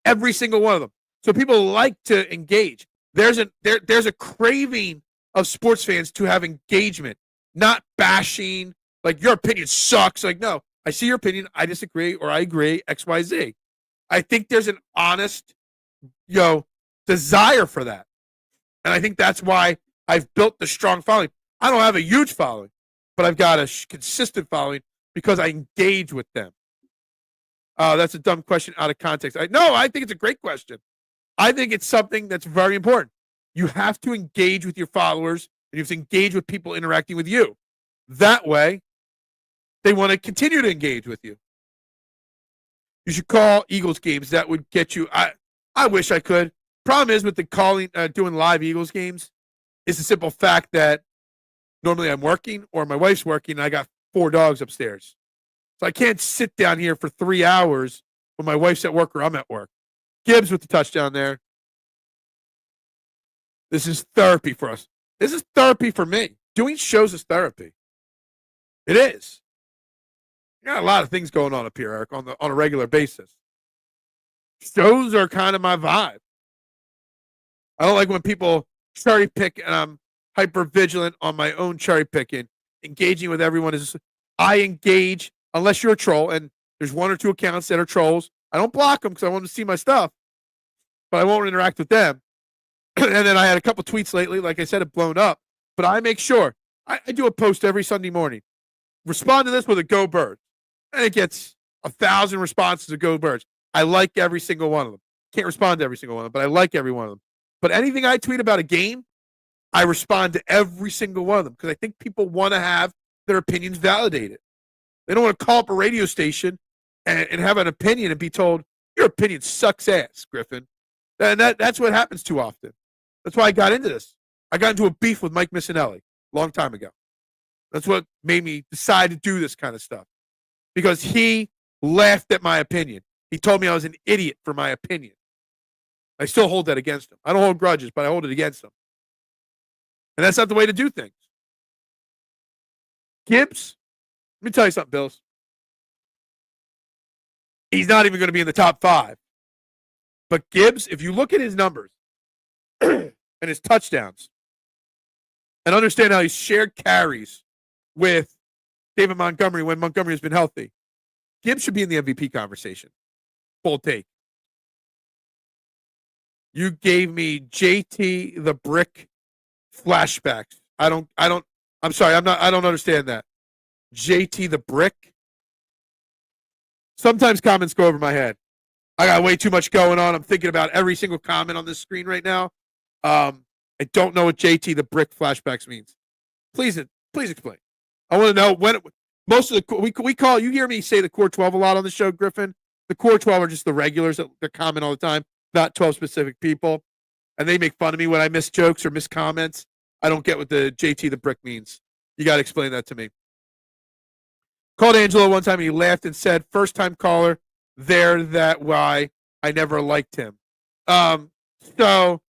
every single one of them. So people like to engage. There's a craving of sports fans to have engagement, not bashing, like your opinion sucks. Like, no, I see your opinion, I disagree, or I agree, XYZ. I think there's an honest, desire for that. And I think that's why I've built the strong following. I don't have a huge following, but I've got a consistent following because I engage with them. That's a dumb question out of context. I think it's a great question. I think it's something that's very important. You have to engage with your followers, and you have to engage with people interacting with you. That way, they want to continue to engage with you. You should call Eagles games. That would get you. I wish I could. Problem is with the doing live Eagles games is the simple fact that normally I'm working or my wife's working and I got 4 dogs upstairs. So I can't sit down here for 3 hours when my wife's at work or I'm at work. Gibbs with the touchdown there. This is therapy for us. This is therapy for me. Doing shows is therapy. It is. You got a lot of things going on up here, Eric, on a regular basis. Shows are kind of my vibe. I don't like when people cherry pick, and I'm hyper vigilant on my own cherry picking. Engaging with everyone is. I engage unless you're a troll, and there's 1 or 2 accounts that are trolls. I don't block them because I want them to see my stuff, but I won't interact with them. And then I had a couple tweets lately, like I said, have blown up. But I make sure I do a post every Sunday morning. Respond to this with a Go Birds. And it gets 1,000 responses to Go Birds. I like every single one of them. Can't respond to every single one of them, but I like every one of them. But anything I tweet about a game, I respond to every single one of them because I think people want to have their opinions validated. They don't want to call up a radio station and have an opinion and be told, your opinion sucks ass, Griffin. And that's what happens too often. That's why I got into this. I got into a beef with Mike Missinelli a long time ago. That's what made me decide to do this kind of stuff. Because he laughed at my opinion. He told me I was an idiot for my opinion. I still hold that against him. I don't hold grudges, but I hold it against him. And that's not the way to do things. Gibbs, let me tell you something, Bills. He's not even going to be in the top 5. But Gibbs, if you look at his numbers and his touchdowns and understand how he's shared carries with David Montgomery when Montgomery has been healthy, Gibbs should be in the MVP conversation. Bold take. You gave me JT the Brick flashbacks. I don't understand that. JT the Brick? Sometimes comments go over my head. I got way too much going on. I'm thinking about every single comment on this screen right now. I don't know what JT the Brick flashbacks means. Please explain. I want to know when most of the we call, you hear me say the core 12 a lot on the show, Griffin. The core 12 are just the regulars that comment all the time, not 12 specific people. And they make fun of me when I miss jokes or miss comments. I don't get what the JT the Brick means. You got to explain that to me. Called Angelo one time and he laughed and said, first time caller, that why I never liked him. So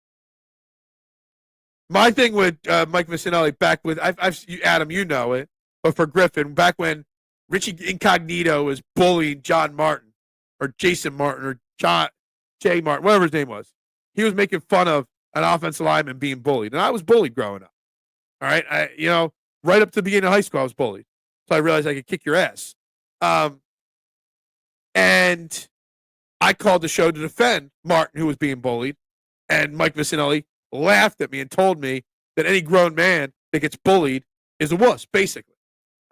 my thing with Mike Missinelli back with Adam, you know it, but for Griffin, back when Richie Incognito was bullying John Martin or Jason Martin or Jay Martin, whatever his name was, he was making fun of an offensive lineman being bullied, and I was bullied growing up. All right, right up to the beginning of high school, I was bullied, so I realized I could kick your ass. And I called the show to defend Martin, who was being bullied, and Mike Missinelli laughed at me and told me that any grown man that gets bullied is a wuss, basically.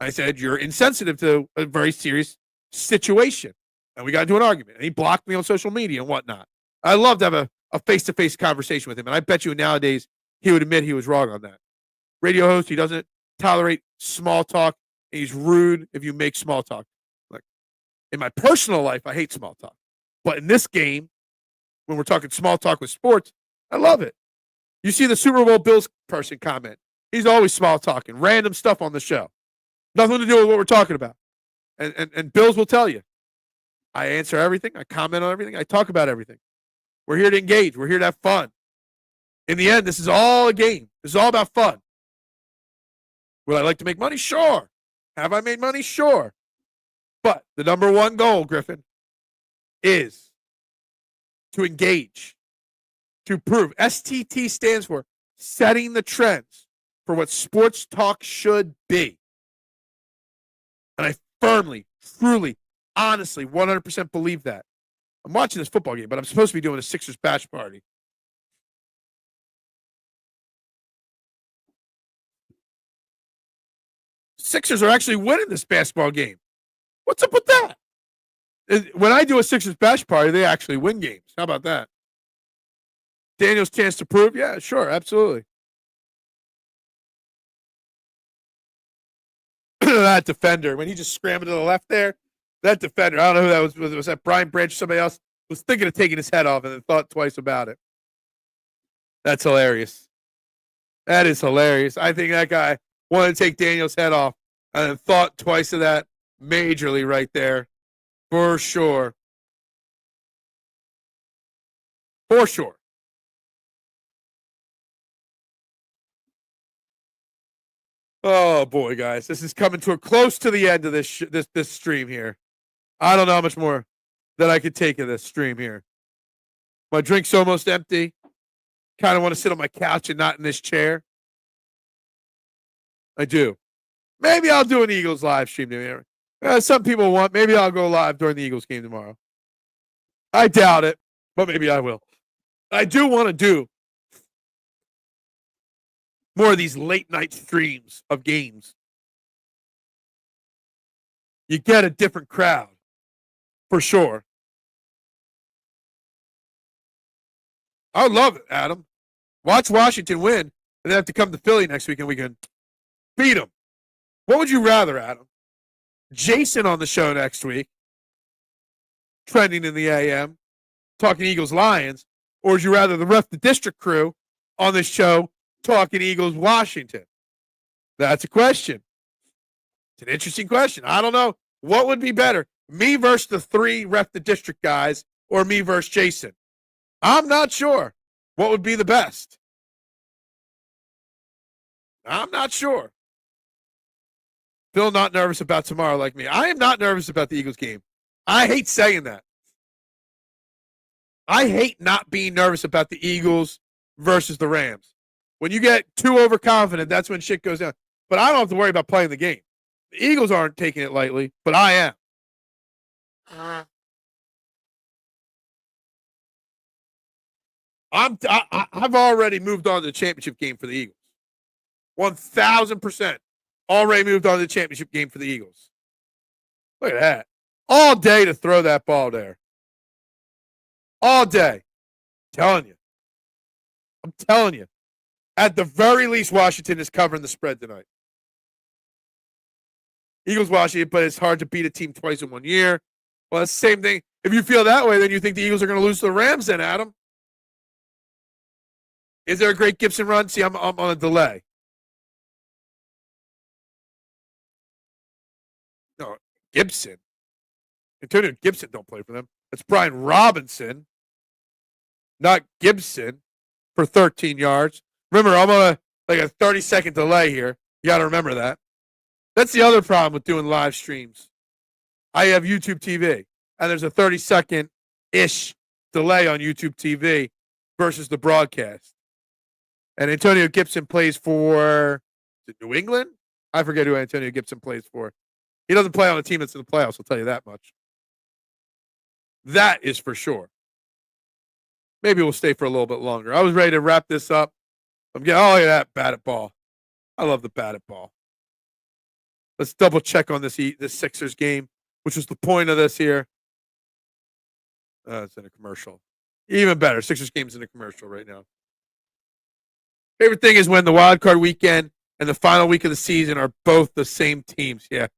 I said, you're insensitive to a very serious situation. And we got into an argument. And he blocked me on social media and whatnot. I'd love to have a face-to-face conversation with him. And I bet you nowadays he would admit he was wrong on that. Radio host, he doesn't tolerate small talk. And he's rude if you make small talk. Like, in my personal life, I hate small talk. But in this game, when we're talking small talk with sports, I love it. You see the Super Bowl Bills person comment. He's always small talking, random stuff on the show. Nothing to do with what we're talking about. And Bills will tell you. I answer everything. I comment on everything. I talk about everything. We're here to engage. We're here to have fun. In the end, this is all a game. This is all about fun. Would I like to make money? Sure. Have I made money? Sure. But the number one goal, Griffin, is to engage, to prove. STT stands for setting the trends for what sports talk should be. And I firmly, truly, honestly, 100% believe that. I'm watching this football game, but I'm supposed to be doing a Sixers bash party. Sixers are actually winning this basketball game. What's up with that? When I do a Sixers bash party, they actually win games. How about that? Daniel's chance to prove? Yeah, sure, absolutely. That defender, when he just scrambled to the left there, That defender, I don't know who that was. Was that Brian Branch or somebody else? Was thinking of taking his head off and then thought twice about it. That's hilarious. That is hilarious. I think that guy wanted to take Daniel's head off and then thought twice of that majorly right there. For sure. For sure. Oh boy, guys, this is coming to a close to the end of this stream here. I don't know how much more that I could take of this stream here. My drink's almost empty. Kind of want to sit on my couch and not in this chair. I do. Maybe I'll do an Eagles live stream. Some people want. Maybe I'll go live during the Eagles game tomorrow. I doubt it, but maybe I will. I do want to do more of these late night streams of games. You get a different crowd, for sure. I would love it, Adam. Watch Washington win, and then have to come to Philly next week, and we can beat them. What would you rather, Adam? Jason on the show next week, trending in the AM, talking Eagles-Lions, or would you rather the Ref the District crew on this show talking Eagles-Washington? That's a question. It's an interesting question. I don't know. What would be better, me versus the 3 Ref the District guys or me versus Jason? I'm not sure what would be the best. I'm not sure. Phil not nervous about tomorrow like me. I am not nervous about the Eagles game. I hate saying that. I hate not being nervous about the Eagles versus the Rams. When you get too overconfident, that's when shit goes down. But I don't have to worry about playing the game. The Eagles aren't taking it lightly, but I am. I've already moved on to the championship game for the Eagles. 1,000% already moved on to the championship game for the Eagles. Look at that. All day to throw that ball there. All day. I'm telling you. At the very least, Washington is covering the spread tonight. Eagles, Washington, but it's hard to beat a team twice in 1 year. Well, it's the same thing. If you feel that way, then you think the Eagles are going to lose to the Rams then, Adam. Is there a great Gibson run? See, I'm on a delay. No, Gibson. Antonio Gibson don't play for them. It's Brian Robinson, not Gibson, for 13 yards. Remember, I'm on a 30-second delay here. You got to remember that. That's the other problem with doing live streams. I have YouTube TV, and there's a 30-second-ish delay on YouTube TV versus the broadcast. And Antonio Gibson plays for New England? I forget who Antonio Gibson plays for. He doesn't play on a team that's in the playoffs, I'll tell you that much. That is for sure. Maybe we'll stay for a little bit longer. I was ready to wrap this up. I'm getting, look at that batted ball. I love the batted ball. Let's double check on this Sixers game, which was the point of this here. It's in a commercial. Even better. Sixers game's in a commercial right now. Favorite thing is when the wild card weekend and the final week of the season are both the same teams. Yeah.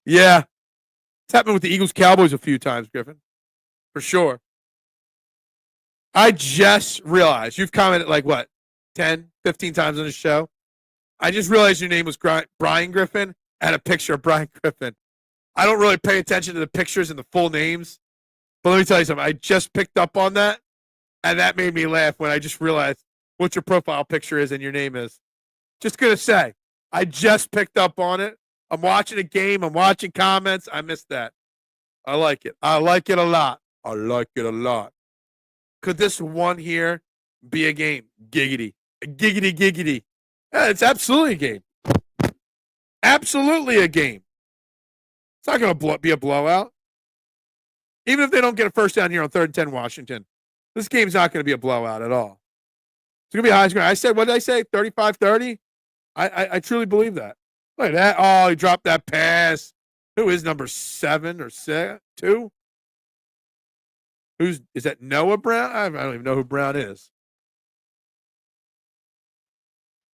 It's happened with the Eagles Cowboys a few times, Griffin. For sure. I just realized you've commented 10, 15 times on the show. I just realized your name was Brian Griffin and a picture of Brian Griffin. I don't really pay attention to the pictures and the full names. But let me tell you something. I just picked up on that, and that made me laugh when I just realized what your profile picture is and your name is. Just going to say, I just picked up on it. I'm watching a game. I'm watching comments. I missed that. I like it. I like it a lot. Could this one here be a game? Giggity. Giggity. Yeah, it's absolutely a game. Absolutely a game. It's not going to be a blowout. Even if they don't get a first down here on 3rd and 10 Washington, this game's not going to be a blowout at all. It's going to be a high score. I said, what did I say? 35-30? I truly believe that. Look at that. Oh, he dropped that pass. Who is number 7 or 2? Is that Noah Brown? I don't even know who Brown is.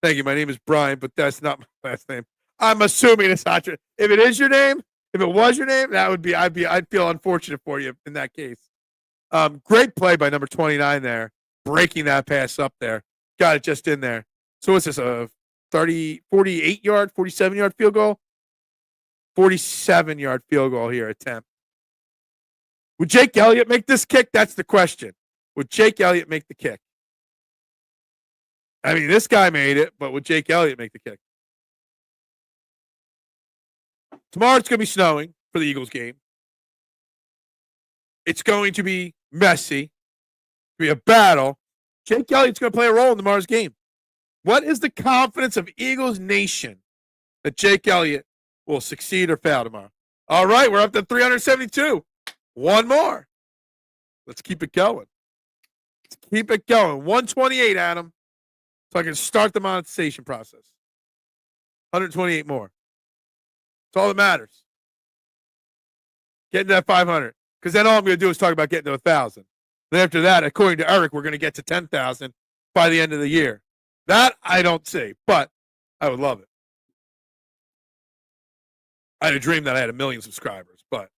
Thank you. My name is Brian, but that's not my last name. I'm assuming it's not true. If it is your name, If it was your name, that would be I'd feel unfortunate for you in that case. Great play by number 29 there, breaking that pass up there. Got it just in there. So what's this, a 48-yard, 47-yard field goal? 47-yard field goal here attempt. Would Jake Elliott make this kick? That's the question. Would Jake Elliott make the kick? I mean, this guy made it, but would Jake Elliott make the kick? Tomorrow it's going to be snowing for the Eagles game. It's going to be messy. It's going to be a battle. Jake Elliott's going to play a role in tomorrow's game. What is the confidence of Eagles Nation that Jake Elliott will succeed or fail tomorrow? All right, we're up to 372. One more. Let's keep it going. Let's keep it going. 128, Adam. So I can start the monetization process. 128 more. That's all that matters. Getting to that 500. Because then all I'm going to do is talk about getting to 1,000. Then after that, according to Eric, we're going to get to 10,000 by the end of the year. That I don't see, but I would love it. I had a dream that I had 1 million subscribers, but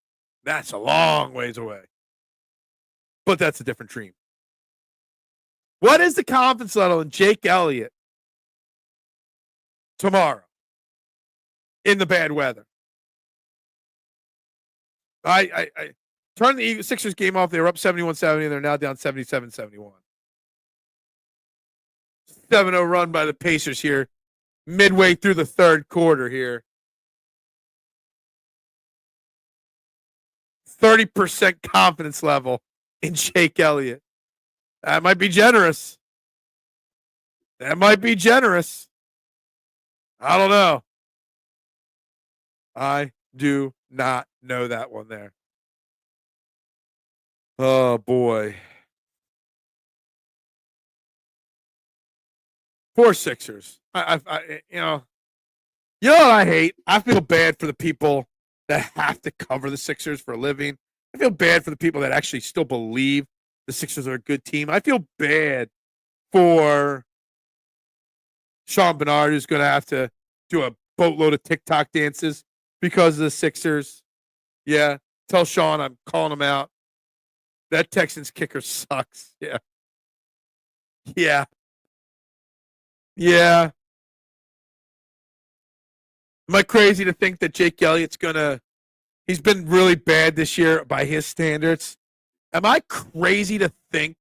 that's a long ways away. But that's a different dream. What is the confidence level in Jake Elliott tomorrow in the bad weather? I turned the Sixers game off. They were up 71-70, and they're now down 77-71. 7-0 run by the Pacers here midway through the third quarter here. 30% confidence level in Jake Elliott. That might be generous. That might be generous. I don't know. I do not know that one there. Oh, boy. Poor Sixers. You know what I hate? I feel bad for the people that have to cover the Sixers for a living. I feel bad for the people that actually still believe the Sixers are a good team. I feel bad for Sean Bernard, who's going to have to do a boatload of TikTok dances because of the Sixers. Yeah, tell Sean I'm calling him out. That Texans kicker sucks. Yeah. Yeah. Yeah. Am I crazy to think that Jake Elliott's he's been really bad this year by his standards? Am I crazy to think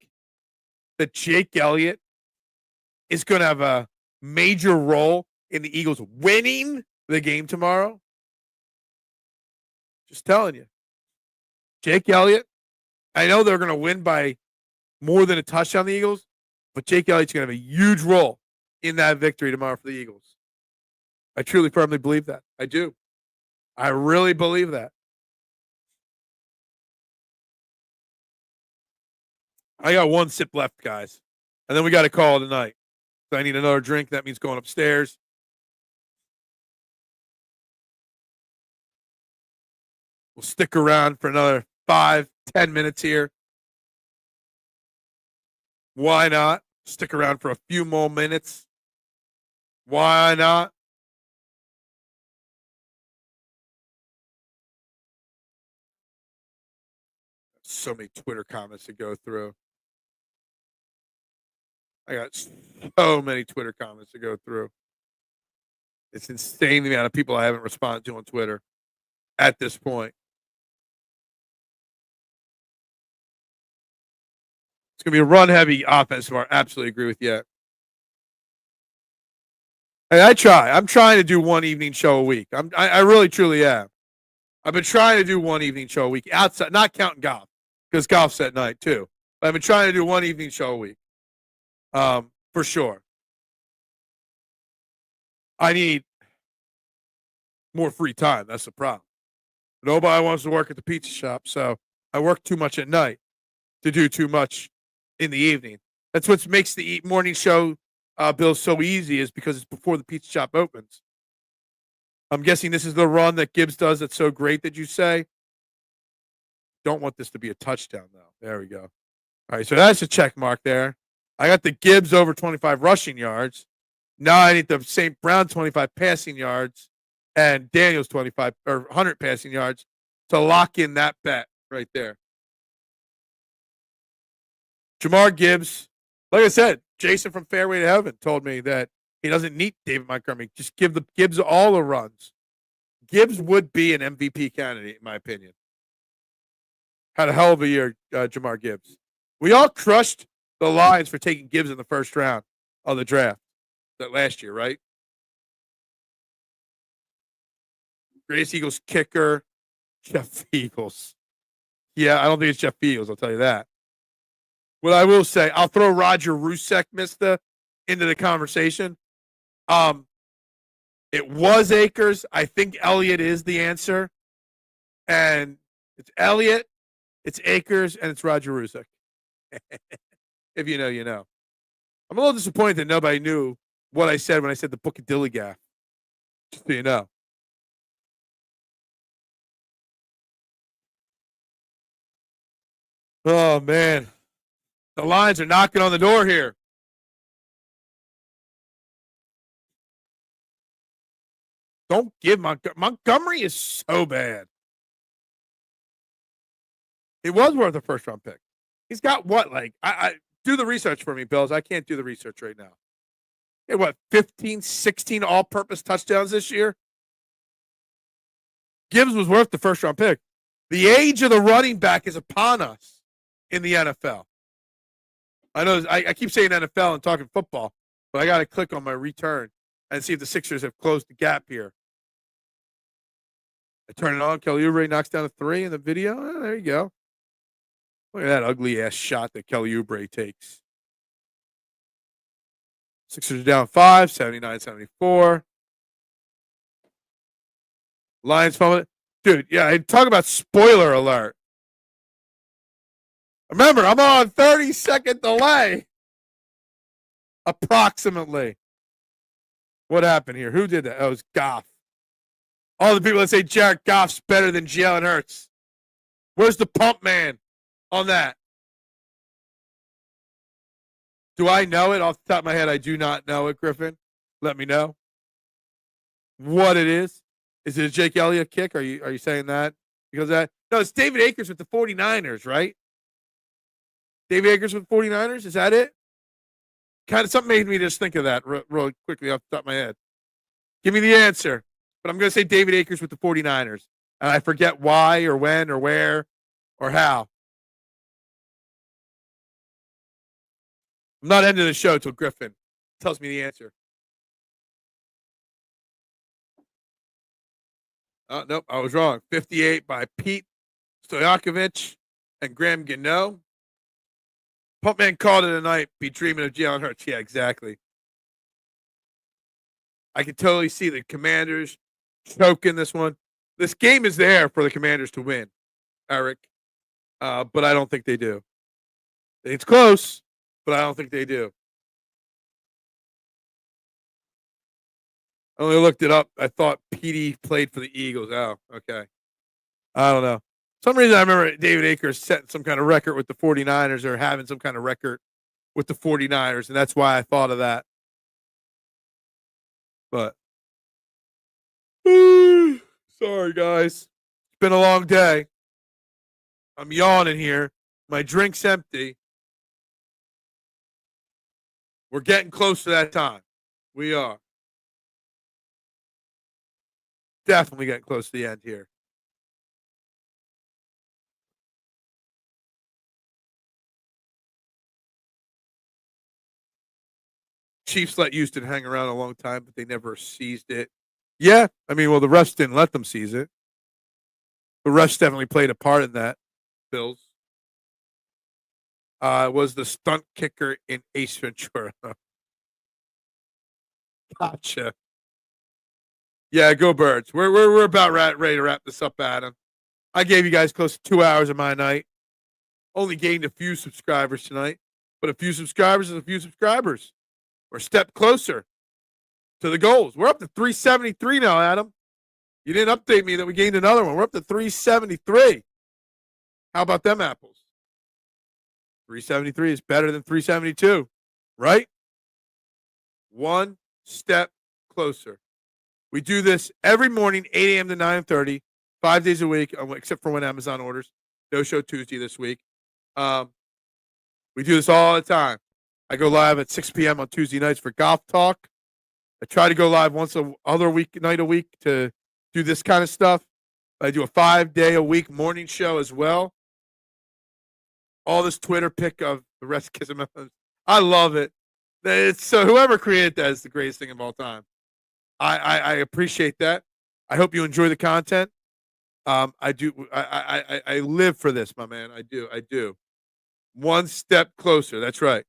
that Jake Elliott is going to have a major role in the Eagles winning the game tomorrow? Just telling you. Jake Elliott, I know they're going to win by more than a touchdown, the Eagles, but Jake Elliott's going to have a huge role in that victory tomorrow for the Eagles. I truly, firmly believe that. I do. I really believe that. I got one sip left, guys. And then we got to call it a night. So I need another drink. That means going upstairs. We'll stick around for another 5-10 minutes here. Why not? Stick around for a few more minutes. Why not? So many Twitter comments to go through. I got so many Twitter comments to go through. It's insane the amount of people I haven't responded to on Twitter at this point. It's going to be a run-heavy offense tomorrow. Absolutely agree with you. Hey, I try. I'm trying to do one evening show a week. I really, truly am. I've been trying to do one evening show a week outside, not counting golf, because golf's at night too. But I've been trying to do one evening show a week, for sure. I need more free time. That's the problem. Nobody wants to work at the pizza shop, so I work too much at night to do too much in the evening. That's what makes the morning show bill so easy, is because it's before the pizza shop opens. I'm guessing this is the run that Gibbs does that's so great that you say. Don't want this to be a touchdown, though. There we go. All right, so that's a check mark there. I got the Gibbs over 25 rushing yards. Now I need the St. Brown 25 passing yards. and Daniels 25 or 100 passing yards to lock in that bet right there. Jamar Gibbs, like I said, Jason from Fairway to Heaven told me that he doesn't need David Montgomery. Just give the Gibbs all the runs. Gibbs would be an MVP candidate, in my opinion. Had a hell of a year, Jamar Gibbs. We all crushed the Lions for taking Gibbs in the first round of the draft that last year, right? Greatest Eagles kicker, Jeff Eagles. Yeah, I don't think it's Jeff Eagles, I'll tell you that. What I will say, I'll throw Roger Rusek, Mista, into the conversation. It was Akers. I think Elliott is the answer. And it's Elliott, it's Akers, and it's Roger Rusek. If you know, you know. I'm a little disappointed that nobody knew what I said when I said the Book of Dilligaff. Just so you know. Oh, man. The Lions are knocking on the door here. Don't give Montgomery is so bad. It was worth a first round pick. He's got what? Like, I do the research for me, Bills. I can't do the research right now. He had what, 15, 16 all purpose touchdowns this year? Gibbs was worth the first round pick. The age of the running back is upon us in the NFL. I know I keep saying NFL and talking football, but I got to click on my return and see if the Sixers have closed the gap here. I turn it on. Kelly Oubre knocks down a 3 in the video. Oh, there you go. Look at that ugly ass shot that Kelly Oubre takes. Sixers are down 5, 79-74. Lions fumble. Dude, yeah, talk about spoiler alert. Remember, I'm on 30-second delay. Approximately. What happened here? Who did that? Oh, it was Goff. All the people that say Jared Goff's better than Jalen Hurts. Where's the pump man on that? Do I know it? Off the top of my head, I do not know it, Griffin. Let me know what it is. Is it a Jake Elliott kick? Are you saying that? Because that no, it's David Akers with the 49ers, right? David Akers with the 49ers? Is that it? Kind of something made me just think of that real quickly off the top of my head. Give me the answer. But I'm going to say David Akers with the 49ers. And I forget why or when or where or how. I'm not ending the show until Griffin tells me the answer. Nope, I was wrong. 58 by Pete Stojakovic and Graham Gano. Pumpman called it a night. Be dreaming of Jalen Hurts. Yeah, exactly. I can totally see the Commanders choking this one. This game is there for the Commanders to win, Eric. But I don't think they do. It's close, but I don't think they do. I only looked it up. I thought Petey played for the Eagles. Oh, okay. I don't know. For some reason I remember David Akers setting some kind of record with the 49ers or having some kind of record with the 49ers, and that's why I thought of that. But sorry, guys. It's been a long day. I'm yawning here. My drink's empty. We're getting close to that time. We are. Definitely getting close to the end here. Chiefs let Houston hang around a long time, but they never seized it. Yeah, I mean, well, the refs didn't let them seize it. The refs definitely played a part in that. Bills was the stunt kicker in Ace Ventura. Gotcha. Yeah, go Birds. We're about ready to wrap this up, Adam. I gave you guys close to 2 hours of my night. Only gained a few subscribers tonight, but a few subscribers is a few subscribers. We're a step closer to the goals. We're up to 373 now, Adam. You didn't update me that we gained another one. We're up to 373. How about them apples? 373 is better than 372, right? One step closer. We do this every morning, 8 a.m. to 9:30, 5 days a week, except for when Amazon orders. No show Tuesday this week. We do this all the time. I go live at 6 p.m. on Tuesday nights for golf talk. I try to go live once night a week to do this kind of stuff. I do a 5-day-a-week morning show as well. All this Twitter pic of the rest of Kiss. I love it. So whoever created that is the greatest thing of all time. I appreciate that. I hope you enjoy the content. I do. I live for this, my man. I do. One step closer. That's right.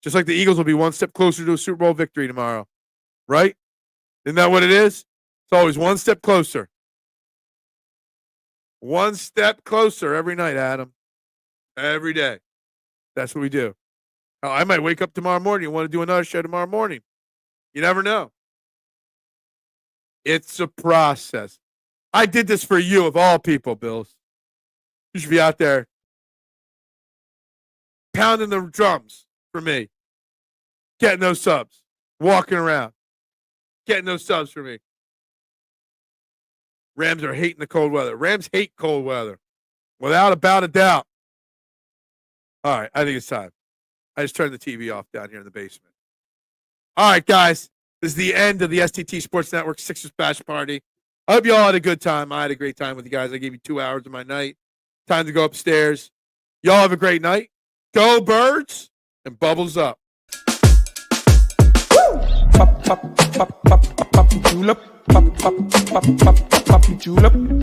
Just like the Eagles will be one step closer to a Super Bowl victory tomorrow. Right? Isn't that what it is? It's always one step closer. One step closer every night, Adam. Every day. That's what we do. I might wake up tomorrow morning and want to do another show tomorrow morning. You never know. It's a process. I did this for you, of all people, Bills. You should be out there pounding the drums for me. Getting those subs. Walking around. Getting those subs for me. Rams are hating the cold weather. Rams hate cold weather. Without a doubt. All right, I think it's time. I just turned the TV off down here in the basement. All right, guys. This is the end of the STT Sports Network Sixers Bash Party. I hope you all had a good time. I had a great time with you guys. I gave you 2 hours of my night. Time to go upstairs. Y'all have a great night. Go Birds and bubbles up. Pop, pop, pop, pop, pop, pop, julep. Pop, pop, pop, pop, pop, pop, julep.